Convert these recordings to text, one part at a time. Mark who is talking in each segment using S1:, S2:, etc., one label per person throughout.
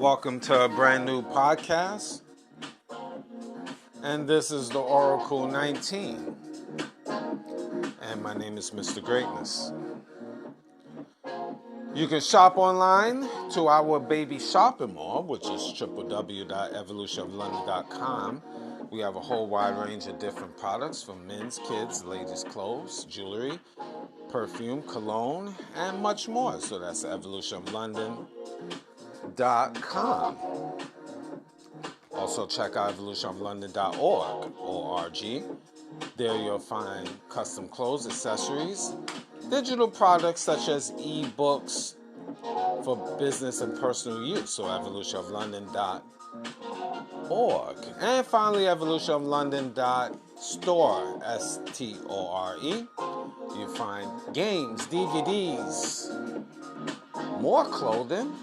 S1: Welcome to a brand new podcast, and this is the Oracle 19, and my name is Mr. Greatness. You can shop online to our baby shopping mall, which is www.evolutionoflondon.com. We have a whole wide range of different products from men's, kids, ladies' clothes, jewelry, perfume, cologne, and much more. So that's evolutionoflondon.com. Also check out evolutionoflondon.org, O-R-G. There you'll find custom clothes, accessories, digital products such as e-books for business and personal use. So evolutionoflondon.org. And finally, evolutionoflondon.store, S-T-O-R-E. You find games, DVDs, more clothing,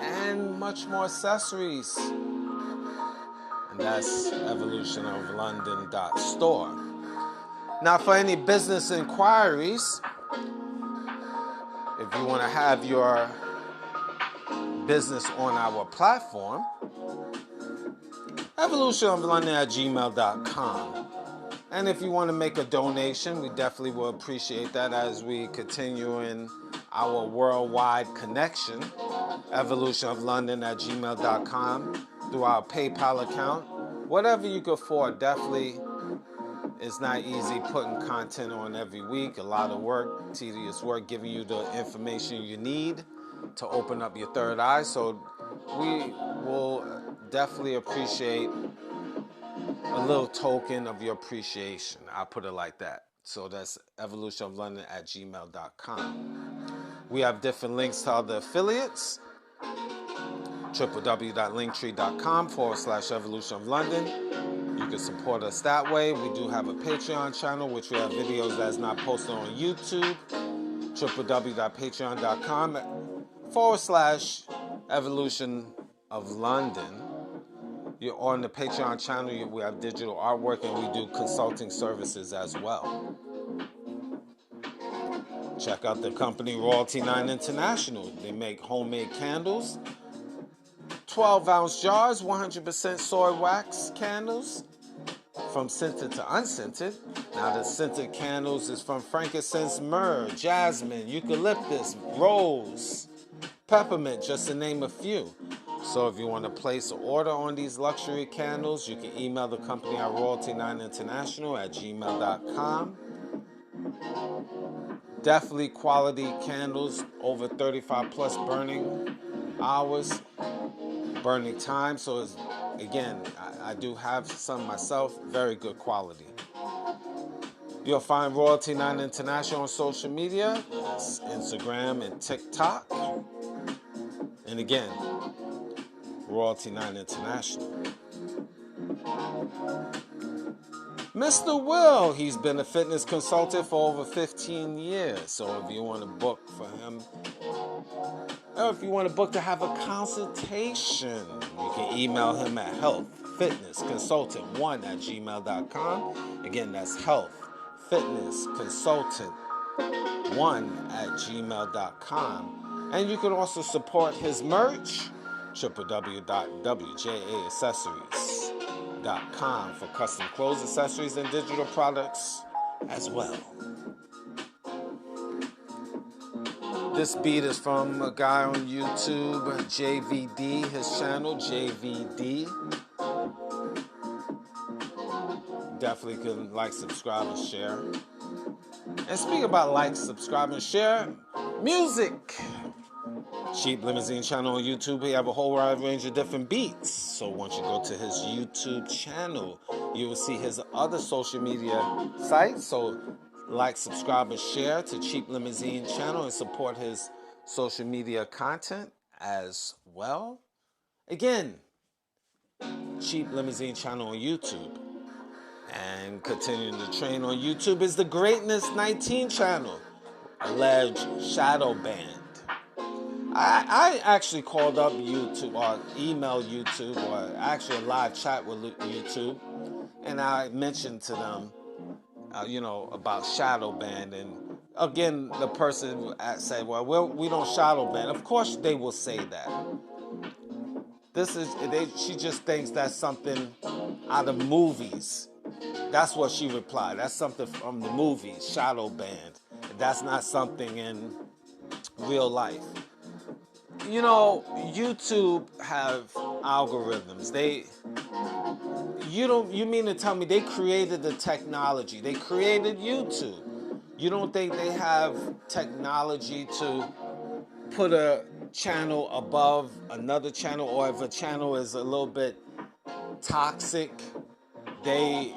S1: and much more accessories. And that's evolutionoflondon.store. Now, for any business inquiries, if you want to have your business on our platform, evolutionoflondon@gmail.com. And if you want to make a donation, we definitely will appreciate that as we continue in our worldwide connection. evolutionoflondon@gmail.com through our PayPal account. Whatever you can afford, definitely. It's not easy putting content on every week. A lot of work, tedious work, giving you the information you need to open up your third eye. So we will definitely appreciate a little token of your appreciation. I'll put it like that. So that's evolutionoflondon@gmail.com. We have different links to other affiliates. www.linktree.com/evolutionoflondon. You can support us that way. We do have a Patreon channel, which we have videos that's not posted on YouTube. www.patreon.com/evolutionoflondon. You're on the Patreon channel. We have digital artwork, and we do consulting services as well. Check out the company Royalty 9 International. They make homemade candles, 12-ounce jars, 100% soy wax candles, from scented to unscented. Now the scented candles is from frankincense, myrrh, jasmine, eucalyptus, rose, peppermint, just to name a few. So if you want to place an order on these luxury candles, you can email the company at royalty9international@gmail.com. Definitely quality candles, over 35 plus burning hours, burning time. So it's, again, I do have some myself, very good quality. You'll find Royalty 9 International on social media. That's Instagram and TikTok. And again, Royalty 9 International. Mr. Will, he's been a fitness consultant for over 15 years. So if you want to book for him, or if you want to book to have a consultation, you can email him at healthfitnessconsultant1@gmail.com. Again, that's healthfitnessconsultant1@gmail.com. And you can also support his merch, www.wjaccessories.com, for custom clothes, accessories, and digital products as well. This beat is from a guy on YouTube, JVD, his channel, JVD. Definitely can like, subscribe, and share. And speaking about like, subscribe, and share, music. Cheap Limousine channel on YouTube. We have a whole wide range of different beats. So once you go to his YouTube channel, you will see his other social media sites. So like, subscribe, and share to Cheap Limousine channel and support his social media content as well. Again, Cheap Limousine channel on YouTube. And continuing to train on YouTube is the Greatness 19 channel, alleged shadow banned. I actually called up YouTube or emailed YouTube or actually a live chat with YouTube, and I mentioned to them, about shadow ban. And again, the person said, well, we don't shadow ban. Of course they will say that. She just thinks that's something out of movies. That's what she replied. That's something from the movies, shadow band. That's not something in real life. You know, YouTube have algorithms. You mean to tell me they created the technology? They created YouTube. You don't think they have technology to put a channel above another channel, or if a channel is a little bit toxic, they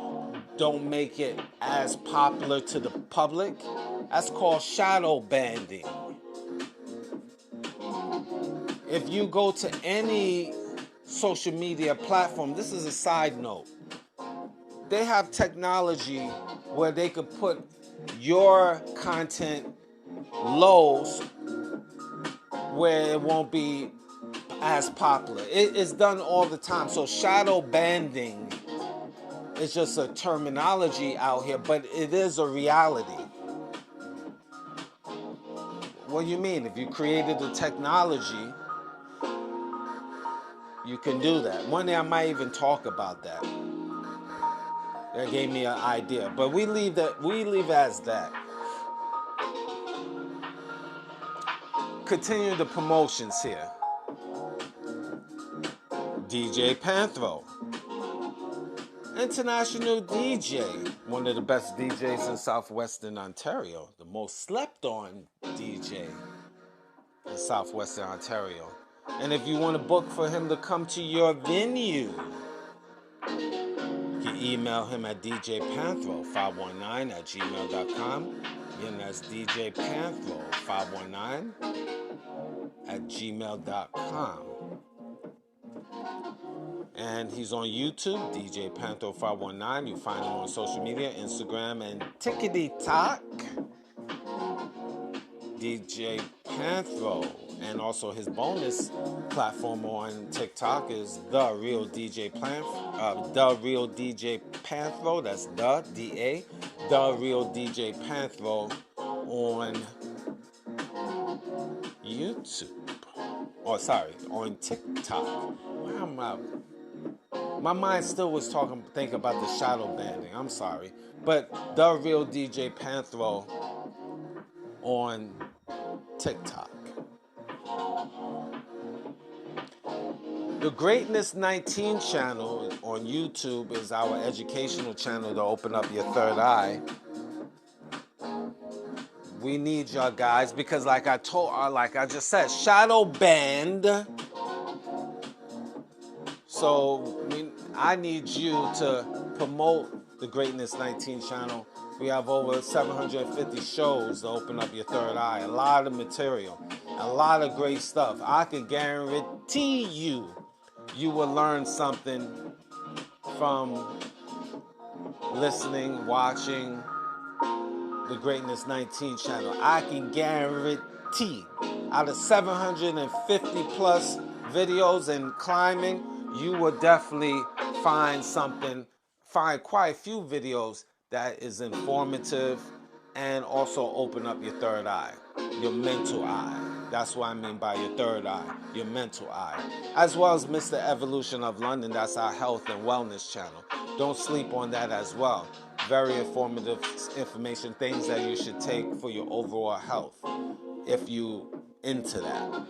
S1: don't make it as popular to the public? That's called shadow banding. If you go to any social media platform, this is a side note, they have technology where they could put your content low where it won't be as popular. It's done all the time. So shadow banding is just a terminology out here, but it is a reality. What do you mean? If you created the technology, you can do that. One day I might even talk about that. That gave me an idea. But we leave as that. Continue the promotions here. DJ Panthro, international DJ, one of the best DJs in Southwestern Ontario, the most slept on DJ in Southwestern Ontario. And if you want to book for him to come to your venue, you can email him at djpanthro519@gmail.com. Again, that's djpanthro519@gmail.com. And he's on YouTube, DJ Panthro 519. You find him on social media, Instagram and TikTok. DJ Panthro. And also his bonus platform on TikTok is The Real DJ Panthro. That's The Real DJ Panthro on YouTube. On TikTok. Where am I? My mind still was thinking about the shadow banding. I'm sorry. But The Real DJ Panthro on TikTok. The Greatness 19 channel on YouTube is our educational channel to open up your third eye. We need y'all guys because like I just said, shadow band. So I need you to promote the Greatness 19 channel. We have over 750 shows to open up your third eye. A lot of material. A lot of great stuff. I can guarantee you will learn something from listening, watching the Greatness 19 channel. I can guarantee out of 750 plus videos and climbing, you will definitely find quite a few videos that is informative and also open up your third eye, your mental eye. That's what I mean by your third eye, your mental eye. As well as Mr. Evolution of London, that's our health and wellness channel. Don't sleep on that as well. Very informative information, things that you should take for your overall health if you into that.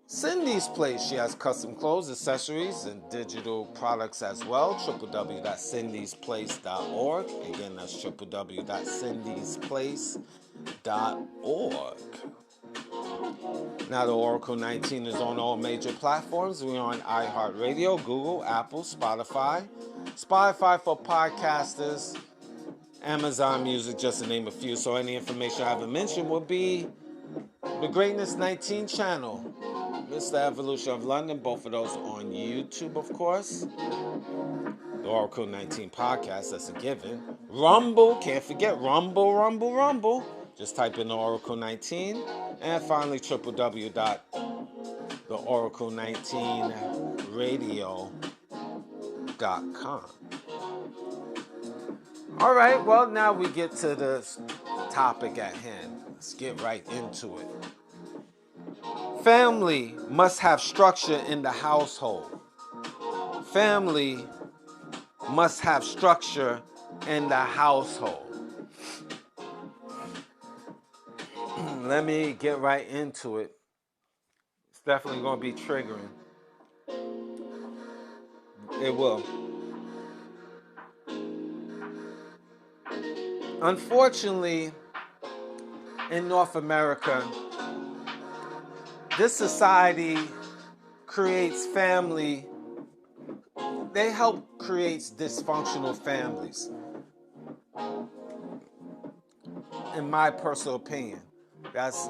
S1: Cindy's Place, she has custom clothes, accessories, and digital products as well. www.cindysplace.org. Again, that's www.cindysplace.org. Now, the Oracle 19 is on all major platforms. We're on iHeartRadio, Google, Apple, Spotify for podcasters, Amazon Music, just to name a few. So any information I haven't mentioned will be the Greatness 19 channel. Mr. Evolution of London, both of those on YouTube, of course. The Oracle 19 podcast, that's a given. Rumble, can't forget Rumble. Just type in the Oracle 19. And finally, www.theoracle19radio.com. All right, well, now we get to the topic at hand. Let's get right into it. Family must have structure in the household. Family must have structure in the household. Let me get right into it. It's definitely going to be triggering. It will. Unfortunately, in North America, this society creates family. They help create dysfunctional families, in my personal opinion. That's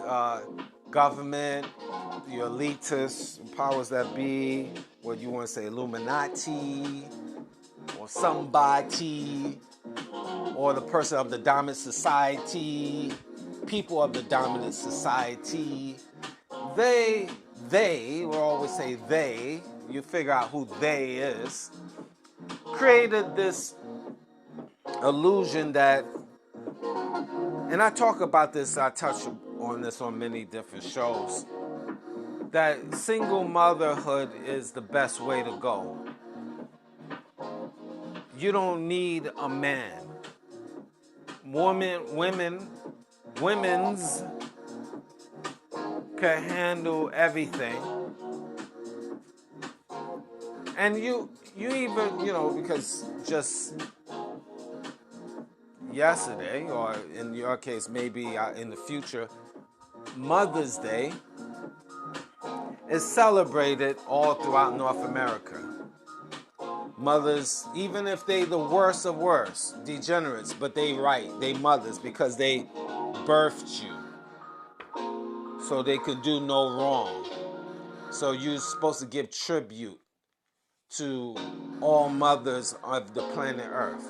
S1: government, the elitists, powers that be, what you want to say, Illuminati, or somebody, or the person of the dominant society, people of the dominant society. They we'll always say they, you figure out who they is, created this illusion that, and I talk about this, I touch on this on many different shows, that single motherhood is the best way to go. You don't need a man. Women's can handle everything. And you even, because just yesterday, or in your case, maybe in the future, Mother's Day is celebrated all throughout North America. Mothers, even if they the worst of worst, degenerates, but they mothers because they birthed you. So they could do no wrong. So you're supposed to give tribute to all mothers of the planet Earth.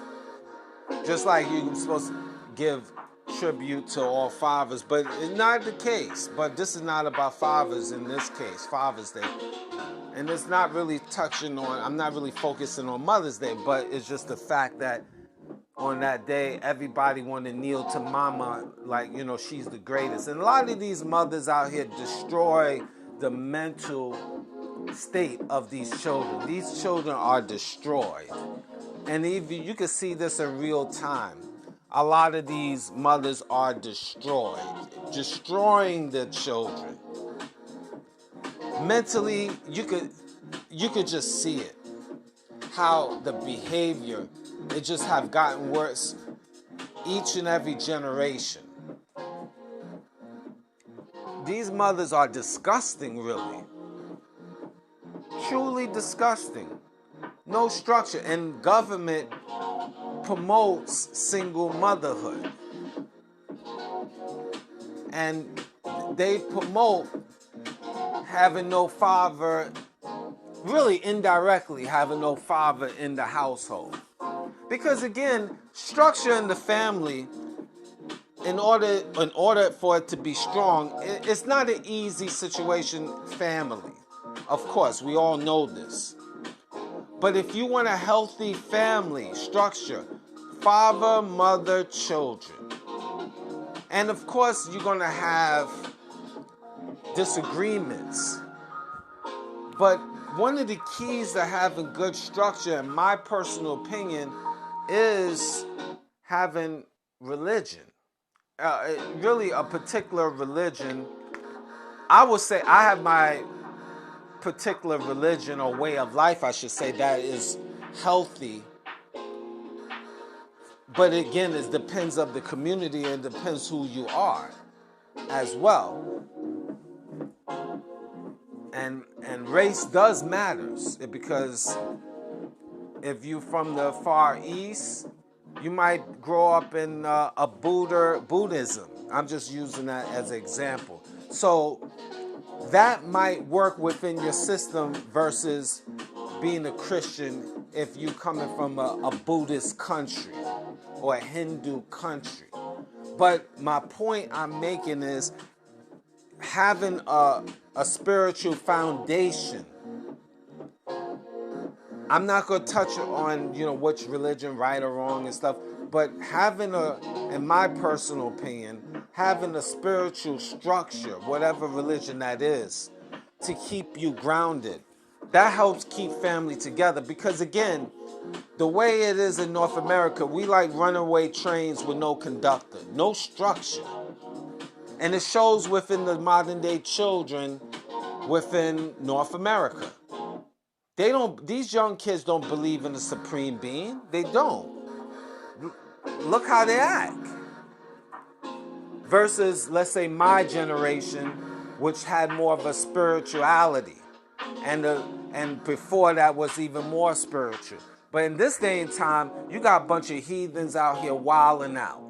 S1: Just like you're supposed to give tribute to all fathers, but it's not the case. But this is not about fathers in this case, Father's Day. And it's not really I'm not really focusing on Mother's Day, but it's just the fact that on that day, everybody want to kneel to mama like, she's the greatest. And a lot of these mothers out here destroy the mental state of these children. These children are destroyed. And even you can see this in real time. A lot of these mothers are destroying the children. Mentally, you could just see it. How the behavior, it just have gotten worse each and every generation. These mothers are disgusting, really. Truly disgusting. No structure. And government promotes single motherhood. And they promote having no father, really indirectly having no father in the household. Because again, structure in the family, in order for it to be strong, it's not an easy situation, family. Of course, we all know this. But if you want a healthy family structure, father, mother, children. And of course, you're going to have disagreements. But one of the keys to having good structure, in my personal opinion, is having religion. Really a particular religion. I would say I have my particular religion or way of life, I should say, that is healthy. But again, it depends of the community and depends who you are as well. And race does matters, because if you're from the Far East, you might grow up in a Buddhism. I'm just using that as an example. So that might work within your system versus being a Christian if you're coming from a Buddhist country or a Hindu country. But my point I'm making is having a spiritual foundation. I'm not going to touch on, which religion, right or wrong and stuff, but having in my personal opinion, having a spiritual structure, whatever religion that is, to keep you grounded. That helps keep family together because, again, the way it is in North America, we like runaway trains with no conductor, no structure. And it shows within the modern day children within North America. These young kids don't believe in the supreme being. They don't. Look how they act. Versus, let's say, my generation, which had more of a spirituality. And before that was even more spiritual. But in this day and time, you got a bunch of heathens out here wilding out.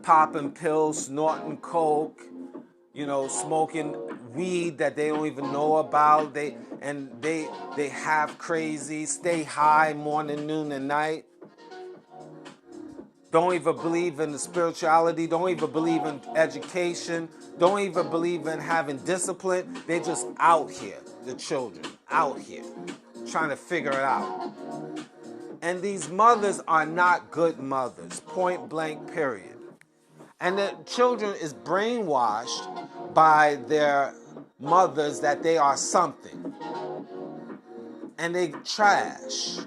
S1: Popping pills, snorting coke, smoking weed that they don't even know about. They half crazy, stay high morning, noon, and night. Don't even believe in the spirituality, don't even believe in education, don't even believe in having discipline. They're just out here, the children, out here, trying to figure it out. And these mothers are not good mothers, point blank, period. And the children is brainwashed by their mothers that they are something. And they trash.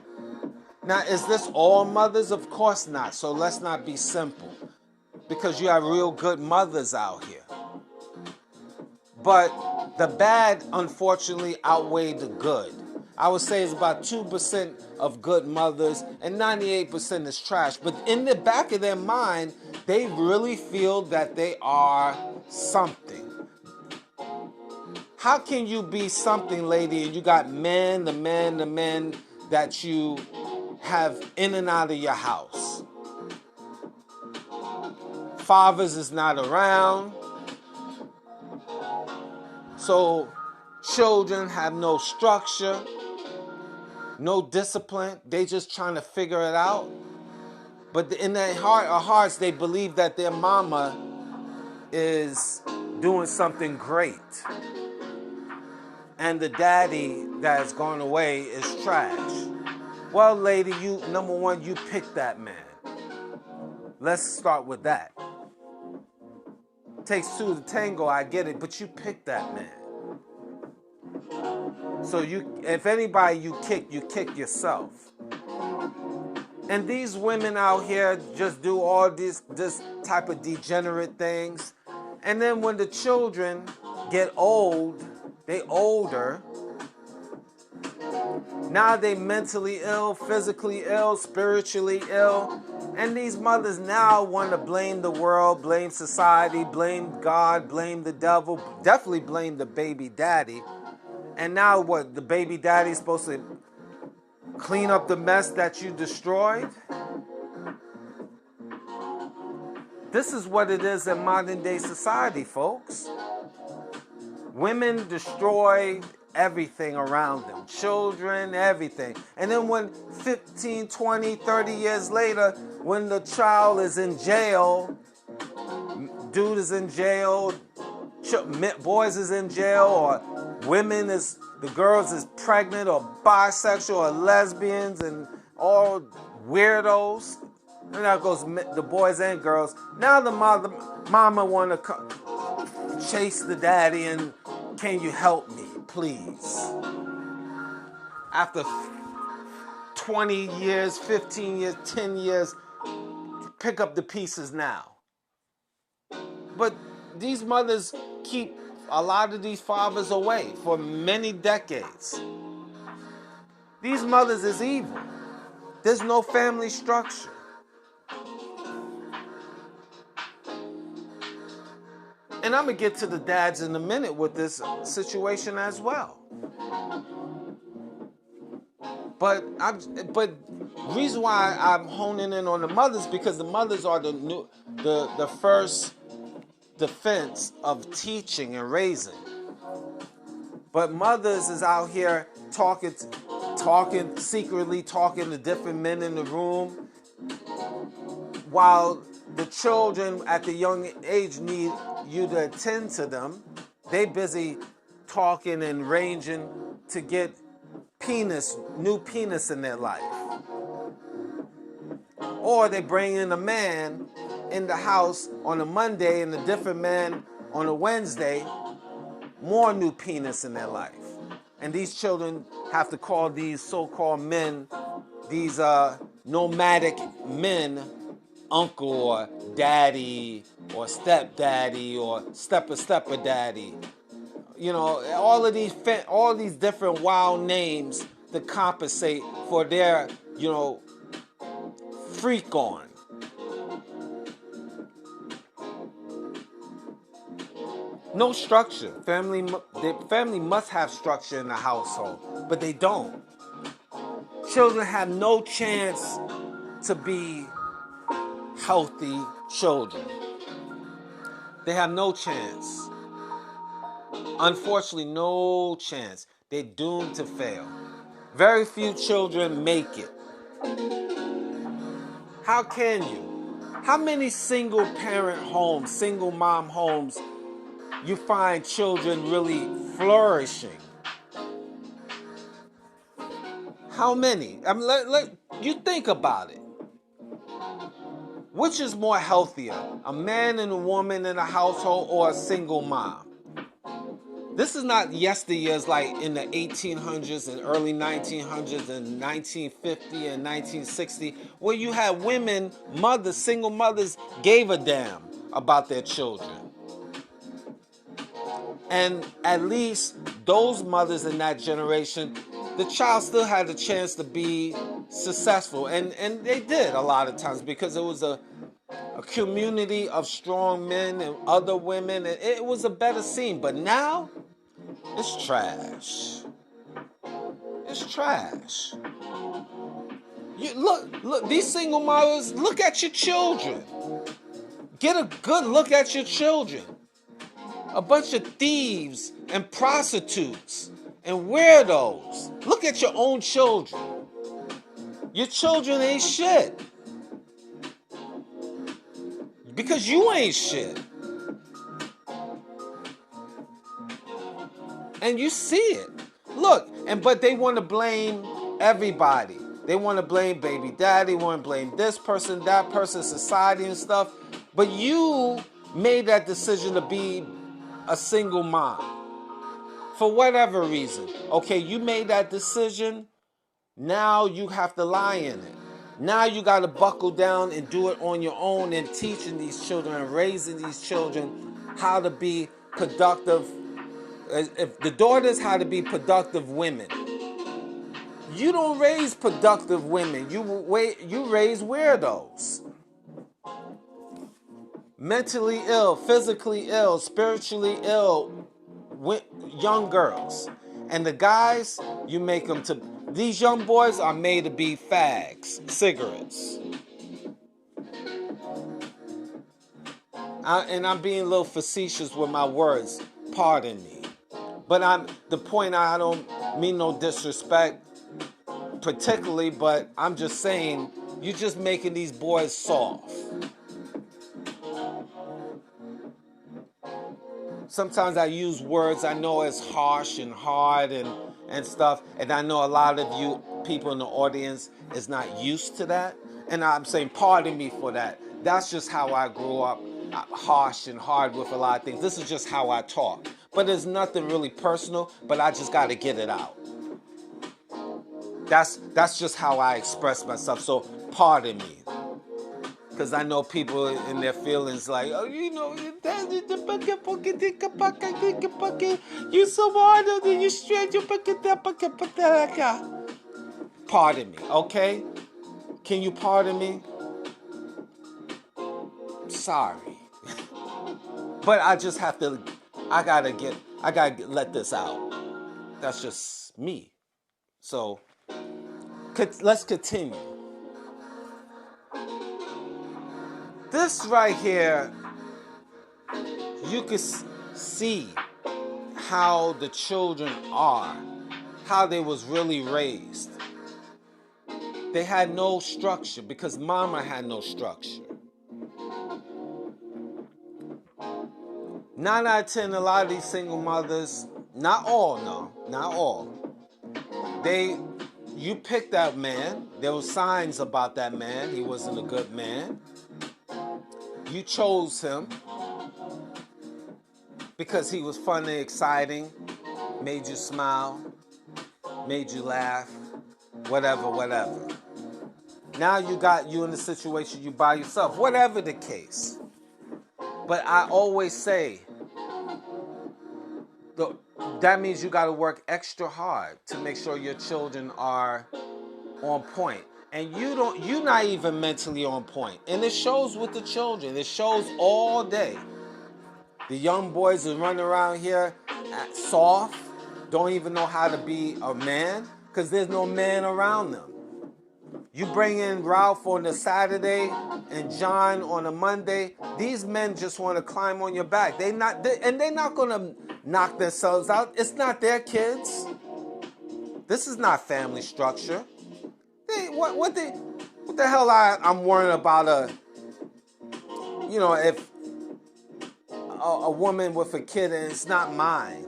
S1: Now, is this all mothers? Of course not. So let's not be simple. Because you have real good mothers out here. But the bad, unfortunately, outweigh the good. I would say it's about 2% of good mothers and 98% is trash. But in the back of their mind, they really feel that they are something. How can you be something, lady, and you got the men that you have in and out of your house? Fathers is not around. So children have no structure, no discipline. They just trying to figure it out. But in their heart of hearts, they believe that their mama is doing something great. And the daddy that's gone away is trash. Well, lady, number one, you picked that man. Let's start with that. Takes two to tango, I get it, but you picked that man. So if anybody you kick yourself. And these women out here just do all this type of degenerate things. And then when the children get old, they older. Now they mentally ill, physically ill, spiritually ill. And these mothers now want to blame the world, blame society, blame God, blame the devil, definitely blame the baby daddy. And now what? The baby daddy's supposed to clean up the mess that you destroyed? This is what it is in modern day society, folks. Women destroy everything around them. Children, everything. And then when 15, 20, 30 years later, when the child is in jail, dude is in jail, boys is in jail, or the girls is pregnant or bisexual or lesbians and all weirdos. And that goes the boys and girls. Now the mama want to chase the daddy and can you help me, please? After 20 years, 15 years, 10 years, pick up the pieces now. But these mothers keep a lot of these fathers away for many decades. These mothers is evil. There's no family structure. And I'm going to get to the dads in a minute with this situation as well. But reason why I'm honing in on the mothers, because the mothers are the first defense of teaching and raising. But mothers is out here talking secretly, talking to different men in the room, while the children at the young age need you to attend to them. They busy talking and ranging to get new penis in their life. Or they bring in a man in the house on a Monday and a different man on a Wednesday, more new penis in their life. And these children have to call these so-called men, these nomadic men, uncle or daddy or stepdaddy or stepper daddy. You know, all these different wild names to compensate for their, freak on. No structure. The family must have structure in the household, but they don't. Children have no chance to be healthy children. They have no chance. Unfortunately, no chance. They're doomed to fail. Very few children make it. How can you? How many single parent homes, single mom homes, you find children really flourishing? How many? I mean, you think about it. Which is more healthier, a man and a woman in a household or a single mom? This is not yesteryears like in the 1800s and early 1900s and 1950 and 1960, where you had women, mothers, single mothers, gave a damn about their children. And at least those mothers in that generation, the child still had a chance to be successful. And they did a lot of times because it was a community of strong men and other women. And it was a better scene. But now, it's trash. It's trash. You look, these single mothers, look at your children. Get a good look at your children. A bunch of thieves and prostitutes and weirdos. Look at your own children. Your children ain't shit. Because you ain't shit. And you see it. Look, but they want to blame everybody. They want to blame baby daddy, want to blame this person, that person, society and stuff. But you made that decision to be a single mom. For whatever reason. Okay, you made that decision. Now you have to lie in it. Now you got to buckle down and do it on your own and teaching these children and raising these children how to be productive. If the daughters how to be productive women. You don't raise productive women. You raise weirdos. Mentally ill, physically ill, spiritually ill young girls. And the guys, you make them to... These young boys are made to be fags, cigarettes. And I'm being a little facetious with my words. Pardon me. But I don't mean no disrespect particularly, but I'm just saying, you're just making these boys soft. Sometimes I use words I know is harsh and hard and stuff, and I know a lot of you people in the audience is not used to that, and I'm saying pardon me for that. That's just how I grew up, harsh and hard with a lot of things. This is just how I talk. But there's nothing really personal, but I just got to get it out. That's just how I express myself, so pardon me. Because I know people in their feelings like, oh, you so hard, you straight, pardon me, okay? Can you pardon me? Sorry. But I just have to, I gotta let this out. That's just me. So, let's continue. This right here, you can see how the children are, how they was really raised. They had no structure because mama had no structure. 9 out of 10, a lot of these single mothers, not all, no, not all. You picked that man. There were signs about that man. He wasn't a good man. You chose him. because he was fun and exciting, made you smile, made you laugh, whatever, whatever. Now you in the situation you by yourself, whatever the case. But I always say, that means you got to work extra hard to make sure your children are on point. And you're not even mentally on point. And it shows with the children. It shows all day. The young boys are running around here soft, don't even know how to be a man because there's no man around them. You bring in Ralph on a Saturday and John on a Monday. These men just want to climb on your back. They're not going to knock themselves out. It's not their kids. This is not family structure. What the hell I'm worrying about if a woman with a kid and it's not mine.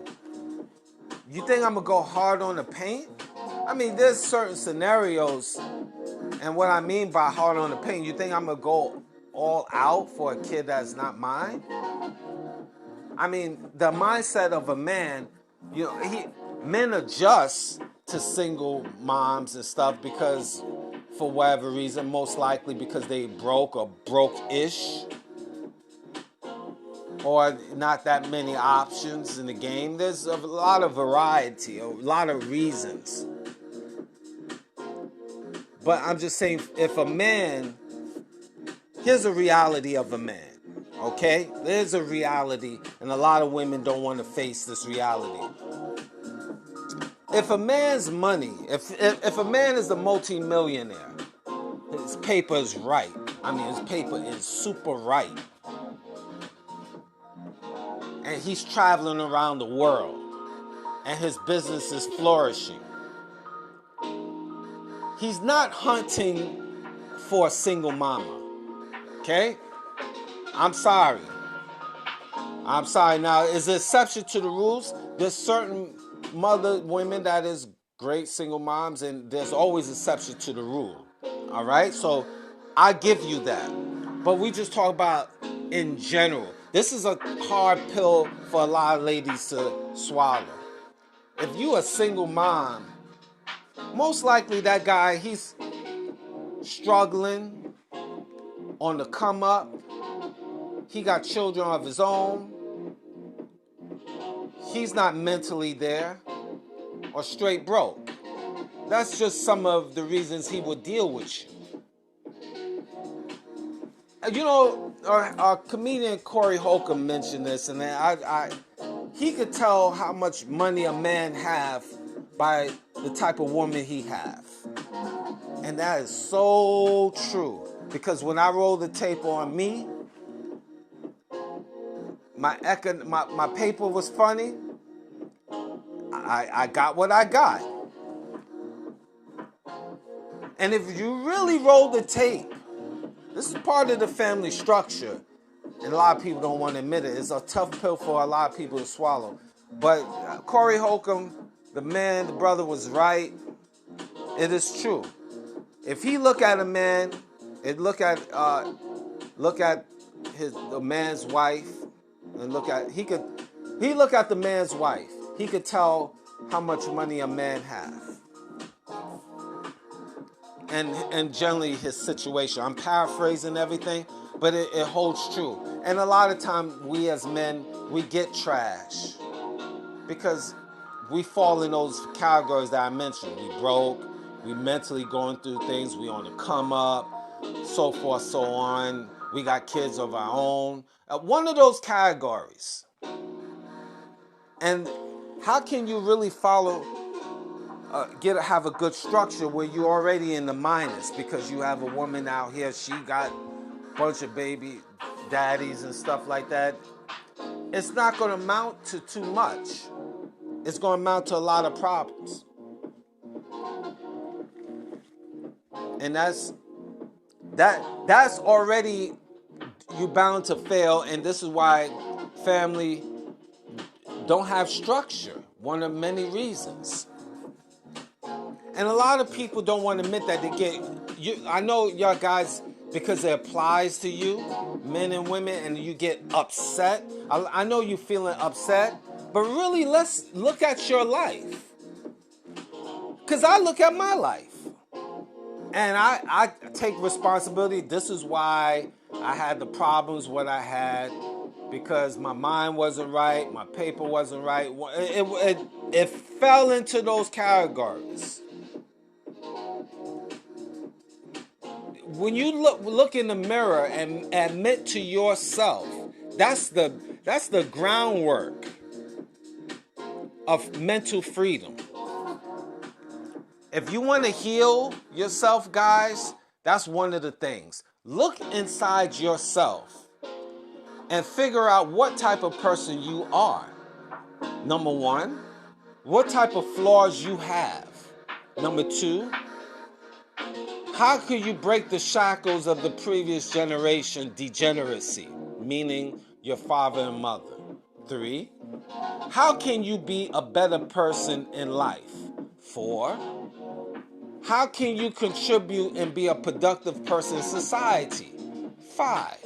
S1: You think I'm going to go hard on the paint? I mean, there's certain scenarios, and what I mean by hard on the paint, you think I'm going to go all out for a kid that's not mine? I mean, the mindset of a man, men adjust to single moms and stuff because, for whatever reason, most likely because they broke or broke-ish, or not that many options in the game. There's a lot of variety, a lot of reasons. But I'm just saying, if a man, here's a reality of a man, okay? There's a reality, and a lot of women don't want to face this reality. If a man's money, if a man is a multi-millionaire, his paper is right. I mean, his paper is super right. And he's traveling around the world, and his business is flourishing. He's not hunting for a single mama, okay? I'm sorry. Now, is an exception to the rules. There's certain women that is great single moms, and there's always exception to the rule, all right? So I give you that. But we just talk about in general. This is a hard pill for a lot of ladies to swallow. If you a single mom, most likely that guy, he's struggling on the come up. He got children of his own. He's not mentally there or straight broke. That's just some of the reasons he would deal with you. Our comedian Corey Holcomb mentioned this, and he could tell how much money a man have by the type of woman he have. And that is so true. Because when I roll the tape on me, my paper was funny. I got what I got. And if you really roll the tape, this is part of the family structure, and a lot of people don't want to admit it. It's a tough pill for a lot of people to swallow. But Corey Holcomb, the brother was right. It is true. If he look at a man, and look at the man's wife, and look at the man's wife, he could tell how much money a man has. And generally his situation. I'm paraphrasing everything, but it holds true. And a lot of times we as men, we get trash because we fall in those categories that I mentioned. We broke, we mentally going through things, we on the come up, so forth, so on. We got kids of our own. One of those categories. And how can you really have a good structure where you're already in the minus because you have a woman out here, she got a bunch of baby daddies and stuff like that? It's not going to amount to too much. It's going to amount to a lot of problems. And that's already, you bound to fail, and this is why family don't have structure. One of many reasons. And a lot of people don't want to admit that I know y'all guys because it applies to you, men and women, and you get upset. I know you're feeling upset, but really let's look at your life. Because I look at my life. And I take responsibility. This is why I had the problems what I had, because my mind wasn't right, my paper wasn't right. It fell into those categories. When you look in the mirror and admit to yourself, that's the groundwork of mental freedom. If you want to heal yourself, guys, that's one of the things. Look inside yourself and figure out what type of person you are. Number one, what type of flaws you have. Number two, how could you break the shackles of the previous generation degeneracy, meaning your father and mother? 3, how can you be a better person in life? 4, how can you contribute and be a productive person in society? 5.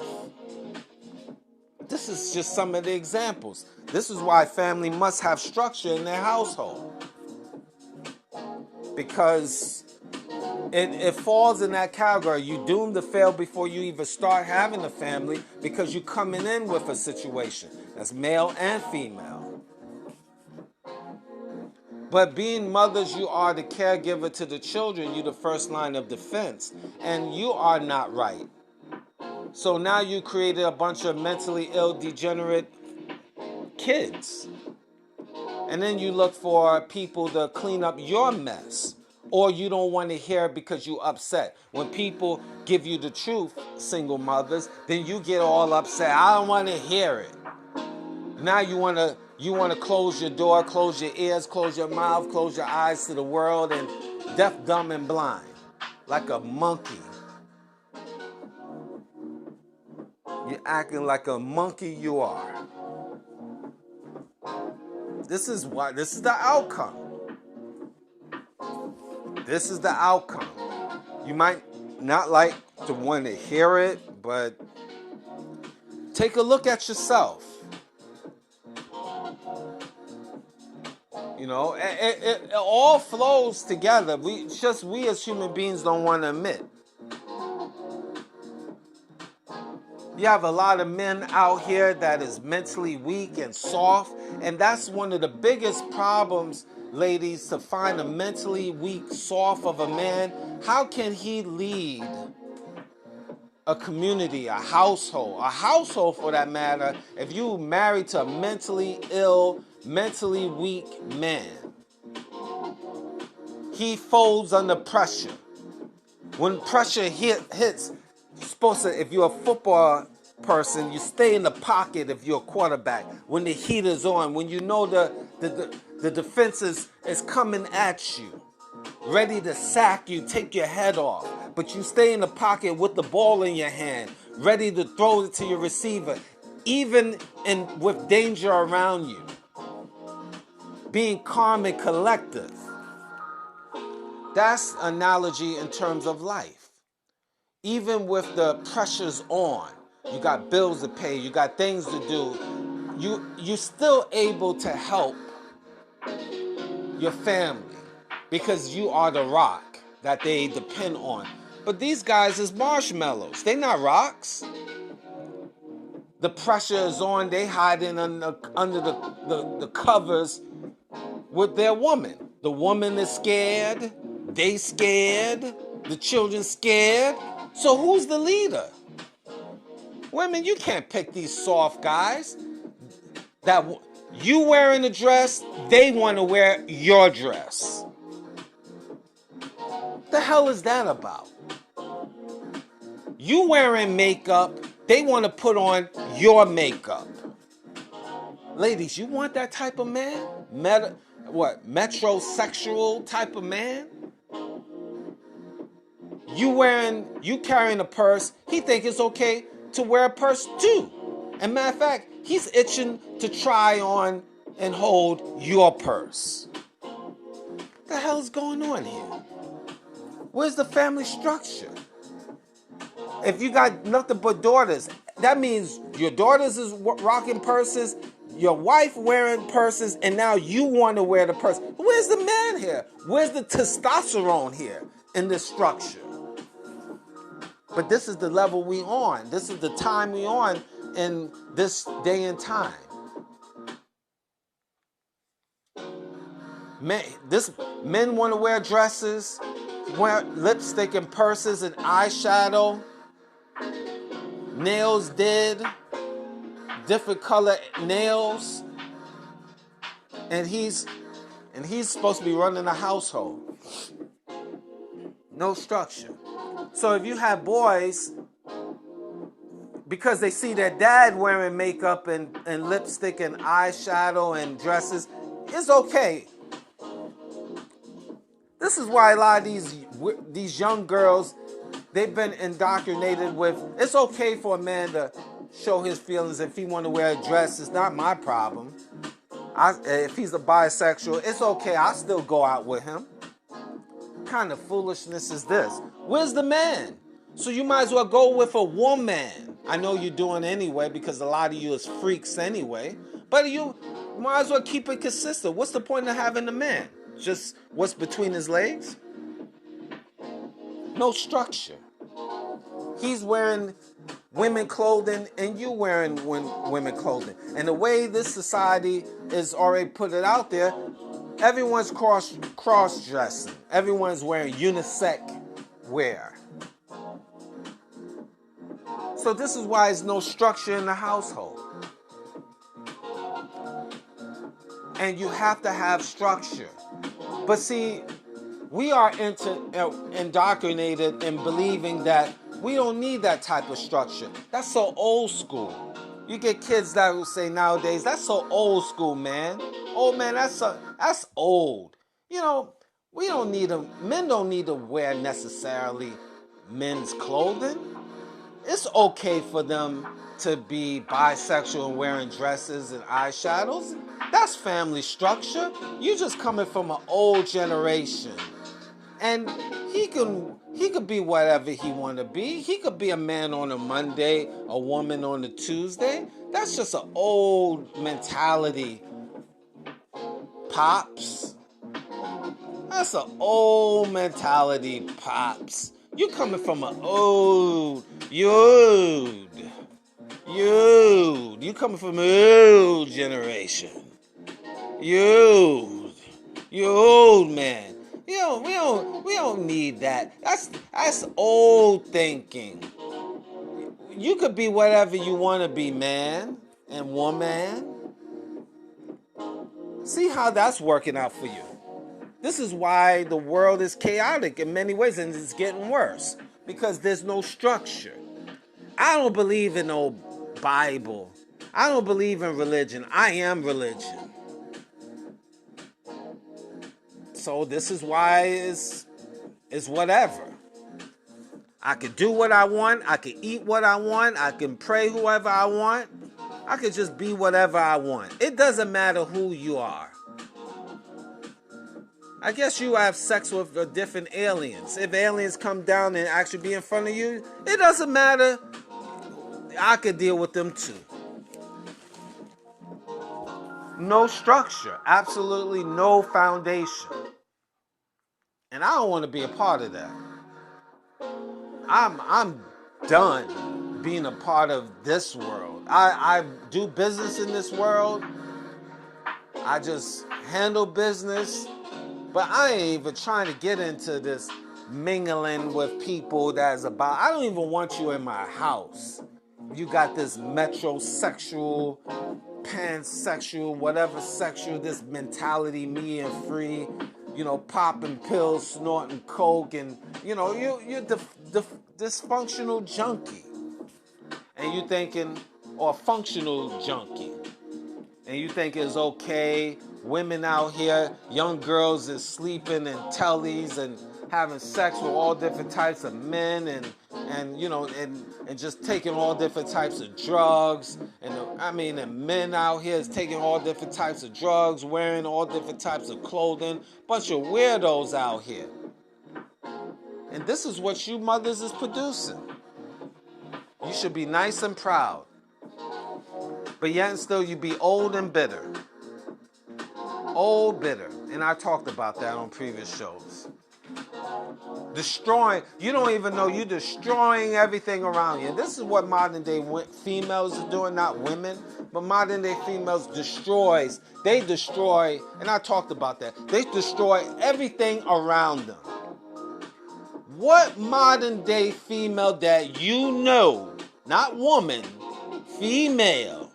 S1: This is just some of the examples. This is why family must have structure in their household. Because it falls in that category. You're doomed to fail before you even start having a family, because you're coming in with a situation that's male and female. But being mothers, you are the caregiver to the children. You're the first line of defense. And you are not right. So now you created a bunch of mentally ill, degenerate kids. And then you look for people to clean up your mess. Or you don't want to hear it because you're upset. When people give you the truth, single mothers, then you get all upset. I don't want to hear it. Now you want to close your door, close your ears, close your mouth, close your eyes to the world, and deaf, dumb, and blind. Like a monkey. You're acting like a monkey you are. This is the outcome. This is the outcome. You might not like to want to hear it, but take a look at yourself. You know, it all flows together. We as human beings don't want to admit. You have a lot of men out here that is mentally weak and soft, and that's one of the biggest problems, ladies, to find a mentally weak, soft of a man. How can he lead a community, a household for that matter, if you married to a mentally ill, mentally weak man? He folds under pressure. When pressure hits, supposed to, if you're a football person, you stay in the pocket if you're a quarterback. When the heat is on, when you know the defense is coming at you, ready to sack you, take your head off, but you stay in the pocket with the ball in your hand, ready to throw it to your receiver, even with danger around you. Being calm and collective. That's analogy in terms of life. Even with the pressures on, you got bills to pay, you got things to do, you're still able to help your family because you are the rock that they depend on. But these guys is marshmallows. They not rocks. The pressure is on. They hiding under the covers with their woman. The woman is scared. They scared. The children scared. So who's the leader? Women, you can't pick these soft guys. That you wearing a dress, they want to wear your dress. The hell is that about? You wearing makeup, they want to put on your makeup. Ladies, you want that type of man? Metrosexual type of man? You carrying a purse, he think it's okay to wear a purse too. And matter of fact, he's itching to try on and hold your purse. What the hell is going on here? Where's the family structure? If you got nothing but daughters, that means your daughters is rocking purses, your wife wearing purses, and now you want to wear the purse. Where's the man here? Where's the testosterone here in this structure? But this is the level we on. This is the time we on in this day and time. Men want to wear dresses, wear lipstick and purses and eyeshadow, nails did, different color nails, and he's supposed to be running a household. No structure. So if you have boys, because they see their dad wearing makeup and lipstick and eyeshadow and dresses, it's okay. This is why a lot of these young girls, they've been indoctrinated with, it's okay for a man to show his feelings. If he want to wear a dress, it's not my problem. If he's a bisexual, it's okay. I'll still go out with him. What kind of foolishness is this? Where's the man? So you might as well go with a woman. I know you're doing anyway because a lot of you is freaks anyway. But you might as well keep it consistent. What's the point of having a man? Just what's between his legs? No structure. He's wearing women clothing and you wearing women clothing. And the way this society is already put it out there, everyone's cross-dressing. Everyone's wearing unisex wear. So this is why there's no structure in the household. And you have to have structure. But see, we are indoctrinated in believing that we don't need that type of structure. That's so old school. You get kids that will say nowadays, that's so old school, man. Oh man, that's old. You know, men don't need to wear necessarily men's clothing. It's okay for them to be bisexual and wearing dresses and eyeshadows. That's family structure. You just coming from an old generation. And he could be whatever he want to be. He could be a man on a Monday, a woman on a Tuesday. That's just an old mentality, Pops. That's an old mentality, Pops. You coming from an old, you coming from an old generation. You old man. We don't need that. That's old thinking. You could be whatever you want to be, man and woman. See how that's working out for you. This is why the world is chaotic in many ways, and it's getting worse because there's no structure. I don't believe in no Bible. I don't believe in religion. I am religion. So this is why it's whatever. I could do what I want. I could eat what I want. I can pray whoever I want. I could just be whatever I want. It doesn't matter who you are. I guess you have sex with different aliens. If aliens come down and actually be in front of you, it doesn't matter. I could deal with them too. No structure. Absolutely no foundation. And I don't want to be a part of that. I'm done being a part of this world. I do business in this world. I just handle business. But I ain't even trying to get into this mingling with people that's about. I don't even want you in my house. You got this metrosexual, pansexual, whatever sexual, this mentality, me and free, popping pills, snorting coke, and, you're dysfunctional junkie. And you thinking, or functional junkie. And you think it's okay, women out here, young girls is sleeping in tellies and having sex with all different types of men and just taking all different types of drugs. And men out here is taking all different types of drugs, wearing all different types of clothing. Bunch of weirdos out here. And this is what you mothers is producing. You should be nice and proud. But yet and still you be old and bitter. Old, bitter. And I talked about that on previous shows. Destroying, you don't even know you're destroying everything around you. And this is what modern day females are doing, not women, but modern day females they destroy, and I talked about that, they destroy everything around them. What modern day female that you know, not woman, female,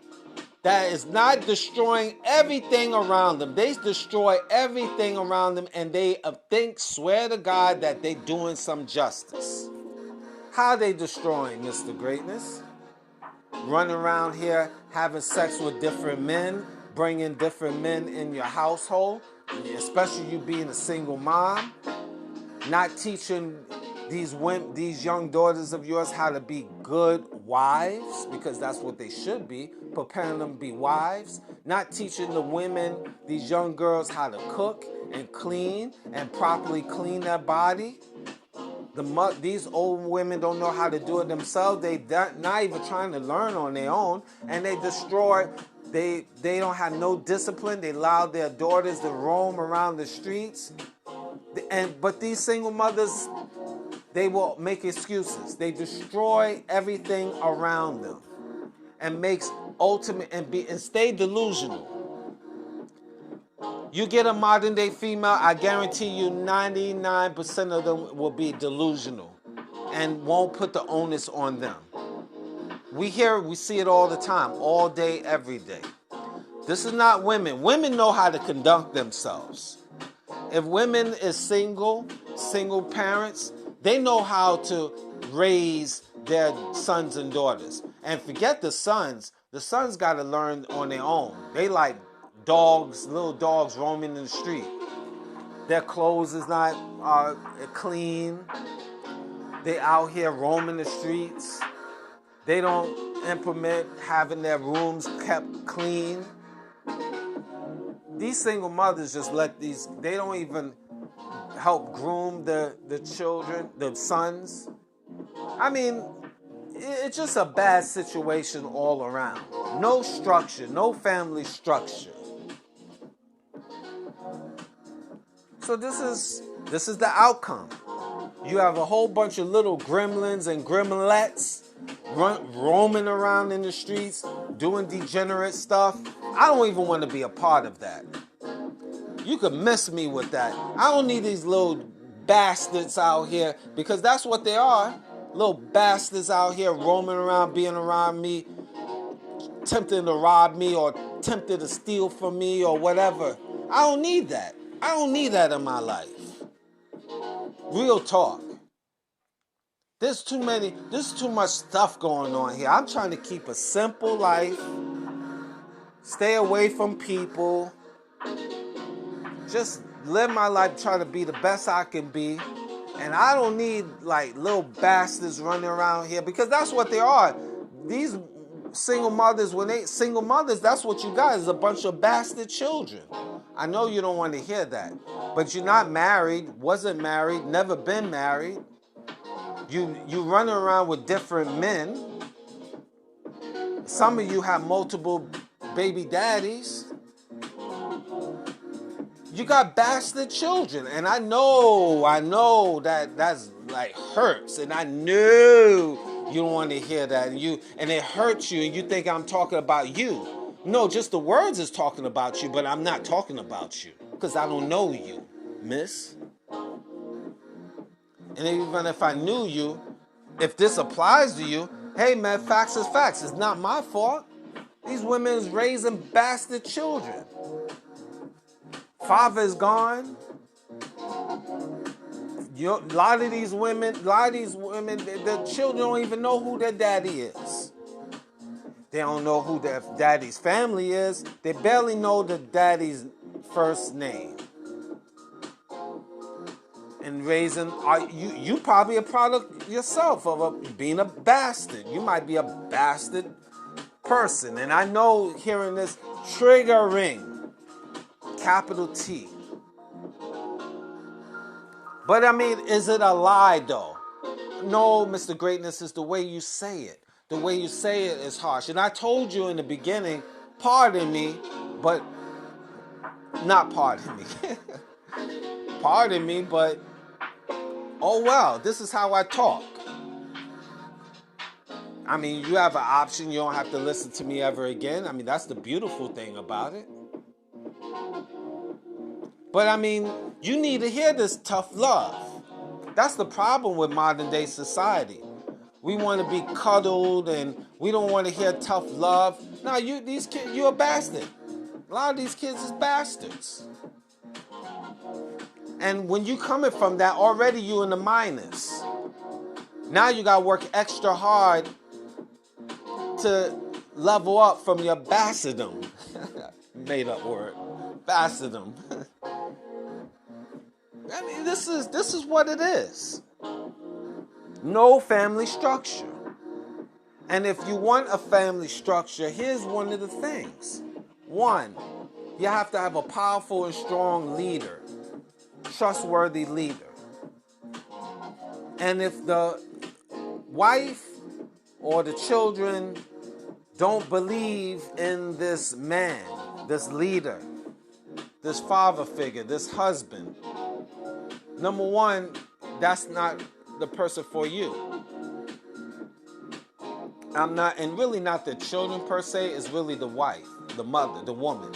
S1: that is not destroying everything around them? They destroy everything around them, and they swear to God that they doing some justice. How they destroying, Mr. Greatness? Running around here having sex with different men, bringing different men in your household, especially you being a single mom, not teaching these young daughters of yours how to be good wives, because that's what they should be, preparing them to be wives, not teaching the women, these young girls, how to cook and clean and properly clean their body. These old women don't know how to do it themselves. They're not even trying to learn on their own, and they destroy. They don't have no discipline. They allow their daughters to roam around the streets. But these single mothers, they will make excuses. They destroy everything around them and and stay delusional. You get a modern day female, I guarantee you 99% of them will be delusional and won't put the onus on them. We see it all the time, all day, every day. This is not women. Women know how to conduct themselves. If women is single parents, they know how to raise their sons and daughters. And forget the sons got to learn on their own. They like dogs, little dogs roaming in the street. Their clothes is not clean. They out here roaming the streets. They don't implement having their rooms kept clean. These single mothers just they don't even help groom the children, the sons. I mean, it's just a bad situation all around. No structure, no family structure. So this is the outcome. You have a whole bunch of little gremlins and gremlettes roaming around in the streets, doing degenerate stuff. I don't even want to be a part of that. You could miss me with that. I don't need these little bastards out here, because that's what they are. Little bastards out here roaming around, being around me, tempting to rob me or tempted to steal from me or whatever. I don't need that. I don't need that in my life. Real talk. There's too much stuff going on here. I'm trying to keep a simple life. Stay away from people. Just live my life, try to be the best I can be. And I don't need like little bastards running around here, because that's what they are. These single mothers, that's what you got, is a bunch of bastard children. I know you don't want to hear that, but you're not married, wasn't married, never been married. You running around with different men. Some of you have multiple baby daddies. You got bastard children, and I know that's like hurts, and I know you don't want to hear that, and it hurts you, and you think I'm talking about you. No, just the words is talking about you, but I'm not talking about you, because I don't know you, miss. And even if I knew you, if this applies to you, hey man, facts is facts. It's not my fault. These women is raising bastard children. Father is gone. A lot of these women, the children don't even know who their daddy is. They don't know who their daddy's family is. They barely know the daddy's first name. And raising, you probably a product yourself of being a bastard. You might be a bastard person. And I know hearing this triggering, capital T. But I mean, is it a lie though? No, Mr. Greatness, is the way you say it. The way you say it is harsh. And I told you in the beginning, pardon me, but not pardon me. Pardon me, but oh well, this is how I talk. I mean, you have an option. You don't have to listen to me ever again. I mean, that's the beautiful thing about it. But I mean, you need to hear this tough love. That's the problem with modern day society. We want to be cuddled and we don't want to hear tough love. Now, these kids, you're a bastard. A lot of these kids is bastards. And when you coming from that, already you in the minus. Now you got to work extra hard to level up from your bastardom. Made up word. Bastardom. I mean, this is what it is. No family structure. And if you want a family structure, here's one of the things. One, you have to have a powerful and strong leader, trustworthy leader. And if the wife or the children don't believe in this man, this leader, this father figure, this husband, number one, that's not the person for you. And really not the children per se, it's really the wife, the mother, the woman.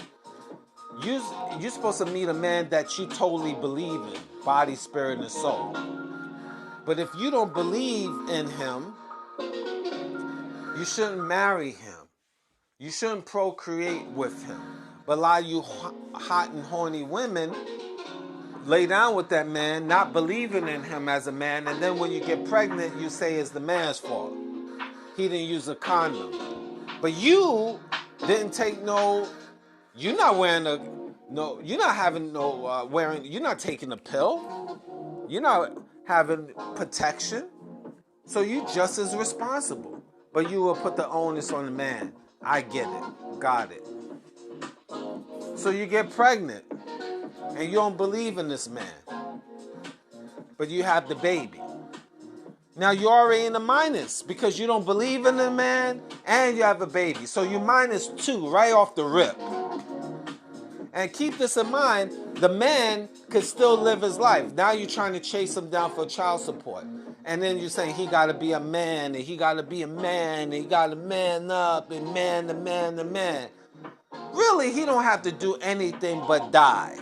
S1: You're supposed to meet a man that you totally believe in, body, spirit, and soul. But if you don't believe in him, you shouldn't marry him. You shouldn't procreate with him. But a lot of you hot and horny women lay down with that man, not believing in him as a man, and then when you get pregnant, you say it's the man's fault. He didn't use a condom. But you didn't take you're not wearing you're not having you're not taking a pill. You're not having protection. So you just as responsible. But you will put the onus on the man. I get it. Got it. So you get pregnant and you don't believe in this man. But you have the baby. Now you're already in the minus because you don't believe in the man and you have a baby. So you're -2 right off the rip. And keep this in mind, the man could still live his life. Now you're trying to chase him down for child support. And then you're saying he got to be a man and he got to be a man and he got to man up and man the man the man. Really, he don't have to do anything but die.